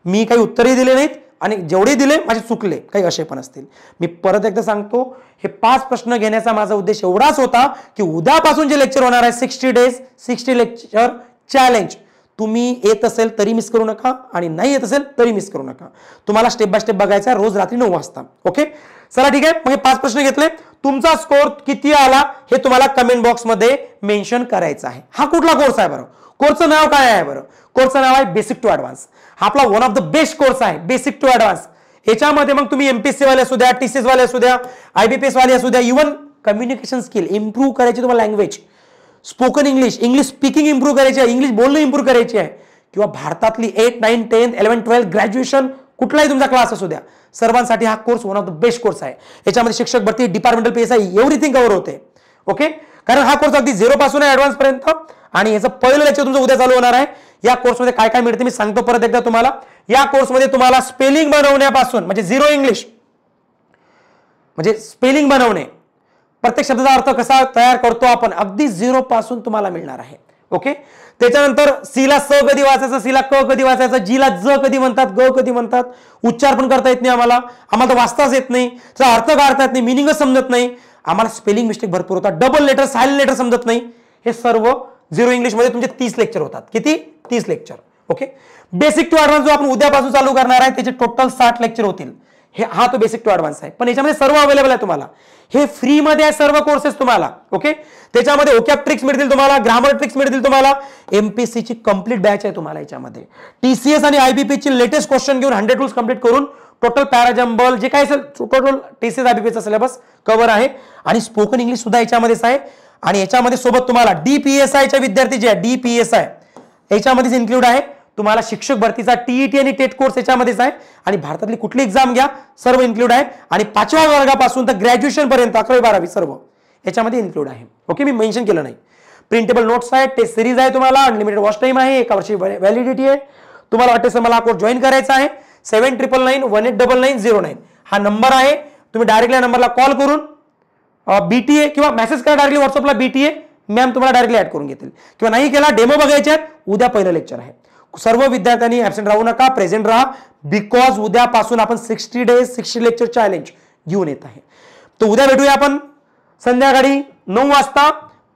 मी काही उत्तरही दिले नाहीत आणि जेवढे दिले माझे चुकले, काही असे पण असतील. मी परत एकदा सांगतो, हे 5 प्रश्न घेण्याचा माझा उद्देश एवढाच होता की उद्यापासून जे लेक्चर होणार आहे 60 डेज 60 लेक्चर चॅलेंज, तुम्ही येत असेल तरी मिस करू नका आणि नाही येत असेल तरी मिस करू नका. तुम्हाला स्टेप बाय स्टेप बघायचा आहे रोज रात्री 9 वाजता. ओके, चला ठीक आहे. मग 5 प्रश्न घेतले. तुमचा स्कोर किती आला हे तुम्हाला कमेंट बॉक्समध्ये मेन्शन करायचं आहे. हा कुठला कोर्स आहे बरं? कोर्सचं नाव काय आहे बरं? कोर्सचं नाव आहे बेसिक टू ऍडव्हान्स. हा आपला one of the best course आहे, बेसिक टू ऍडव्हान्स. याच्यामध्ये मग तुम्ही एमपीएससी वाले असू द्या, टीसीएस वाले असू द्या, आयबीपीएस वाले असू द्या, इव्हन कम्युनिकेशन स्किल इम्प्रूव्ह करायची तुम्हाला, language spoken English, English speaking improve करायची आहे, इंग्लिश बोलणं इम्प्रूव्ह करायची आहे, किंवा भारतातली 8, 9, 10, 11, 12 ग्रॅज्युएशन कुठलाही तुमचा क्लास असू द्या, सर्वांसाठी हा course one of the best course आहे. याच्यामध्ये शिक्षक भरती, डिपार्टमेंटल पीएसआय एव्हरीथिंग कव्हर होते. ओके, कारण हा कोर्स अगदी 0 पासून आहे ऍडव्हान्स पर्यंत. आणि याचं पहिलं लेक्चर तुमचं उद्या चालू होणार आहे. या कोर्समध्ये काय काय मिळते मी सांगतो परत एकदा तुम्हाला. या कोर्समध्ये तुम्हाला स्पेलिंग बनवण्यापासून, म्हणजे 0 इंग्लिश म्हणजे स्पेलिंग बनवणे, प्रत्येक शब्दाचा अर्थ कसा तयार करतो आपण, अगदी 0 पासून तुम्हाला मिळणार आहे. ओके, त्याच्यानंतर सीला स कधी वाचायचं, सीला क कधी वाचायचं, जीला ज कधी म्हणतात, ग कधी म्हणतात, उच्चार पण करता येत नाही आम्हाला तर वाचताच येत नाही, त्याचा अर्थ काढता येत नाही, मिनिंगच समजत नाही, आम्हाला स्पेलिंग मिस्टेक भरपूर होतात, डबल लेटर सायलेंट लेटर समजत नाही. हे सर्व 0 इंग्लिश मध्ये तुमचे 30 लेक्चर होतात. किती? 30 lecture. Okay, basic to advance जो आपण उद्यापासून चालू करणार आहे त्याचे टोटल 60 लेक्चर होतील. हा तो बेसिक टू ऍडव्हान्स आहे, पण याच्यामध्ये सर्व अवेलेबल आहे तुम्हाला. हे फ्री मध्ये आहे सर्व कोर्सेस तुम्हाला. ओके, त्याच्यामध्ये ओकॅब ट्रिक्स मिळतील तुम्हाला, ग्रामर ट्रिक्स मिळतील तुम्हाला, एमपीएससी ची कंप्लीट बॅच आहे तुम्हाला. याच्यामध्ये टीसीएस आणि आयबीपी ची लेटेस्ट क्वेश्चन घेऊन 100 रूल्स कंप्लीट करून टोटल पॅराजंबल जे काय असेल टोटल टीसीएस आयबीपीचा सिलेबस कव्हर आहे. आणि स्पोकन इंग्लिश सुद्धा याच्यामध्येच आहे. आणि याच्यामध्ये सोबत तुम्हाला डीपीएसआयच्या विद्यार्थी जे आहे, डीपीएसआय याच्यामध्येच इन्क्लूड आहे. तुम्हाला शिक्षक भरतीचा टीईटी आणि टेट कोर्स याच्यामध्येच आहे. आणि भारतातली कुठली एक्झाम घ्या सर्व इन्क्लूड आहे. आणि 5व्या वर्गापासून तर ग्रॅज्युएशन पर्यंत 11वी 12वी सर्व याच्यामध्ये इन्क्लूड आहे. ओके, मी मेन्शन केलं नाही. प्रिंटेबल नोट्स आहे, टेस्ट सिरीज आहे, तुम्हाला अनलिमिटेड वॉच टाइम आहे, 1 वर्षी व्हॅलिडिटी आहे. तुम्हाला वाटते सर मला हा कोर्स जॉईन करायचा आहे, 7999189909 हा नंबर आहे. तुम्ही डायरेक्टली या नंबरला कॉल करून बीटीए किंवा मेसेज करा डायरेक्टली व्हॉट्सअपला, बीटीए मॅम तुम्हाला डायरेक्टली ऍड करून घेतील. किंवा नाही केला डेमो बघायचे आहेत, उद्या पहिलं लेक्चर आहे. सर्व विद्यार्थ्यांनी ऍब्सेंट राहू नका, प्रेझेंट राहा, बिकॉज उद्यापासून आपण 60 डेज 60 लेक्चर चॅलेंज घेऊन येत आहे. तर उद्या भेटूया आपण संध्याकाळी 9 वाजता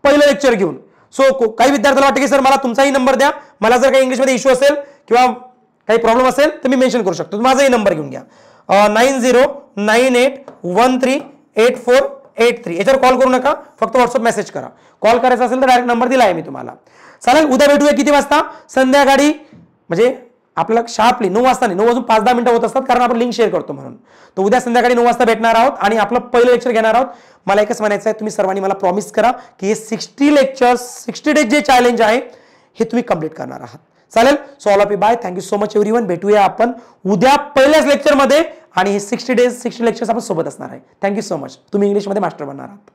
पहिलं लेक्चर घेऊन. सो काही विद्यार्थ्याला वाटतं की सर मला तुमचाही नंबर द्या, मला जर काही इंग्लिशमध्ये इश्यू असेल किंवा काही प्रॉब्लेम असेल तर मी मेन्शन करू शकतो. माझाही नंबर घेऊन घ्या, 9098138483. याच्यावर कॉल करू नका, फक्त व्हॉट्सअप मेसेज करा. कॉल करायचा असेल तर डायरेक्ट नंबर दिला आहे मी तुम्हाला. चालेल, उद्या भेटूया किती वाजता? संध्याकाळी, म्हणजे आपल्याला शार्पली 9 वाजता नाही, 9 वाजून 5-10 मिनिटं होत असतात कारण आपण लिंक शेअर करतो म्हणून. तर उद्या संध्याकाळी 9 वाजता भेटणार आहोत आणि आपलं पहिलं लेक्चर घेणार आहोत. मला एकच म्हणायचं आहे, तुम्ही सर्वांनी मला प्रॉमिस करा की हे 60 लेक्चर्स 60 डेज जे चॅलेंज आहे हे तुम्ही कंप्लीट करणार आहात. चालेल, so all of you bye, thank you so much everyone. भेटूया आपण उद्या पहिल्याच लेक्चरमध्ये आणि हे 60 डेज 60 लेक्चर्स आपण सोबत असणार आहे. Thank you so much. तुम्ही इंग्लिशमध्ये मास्टर बनणार आहात.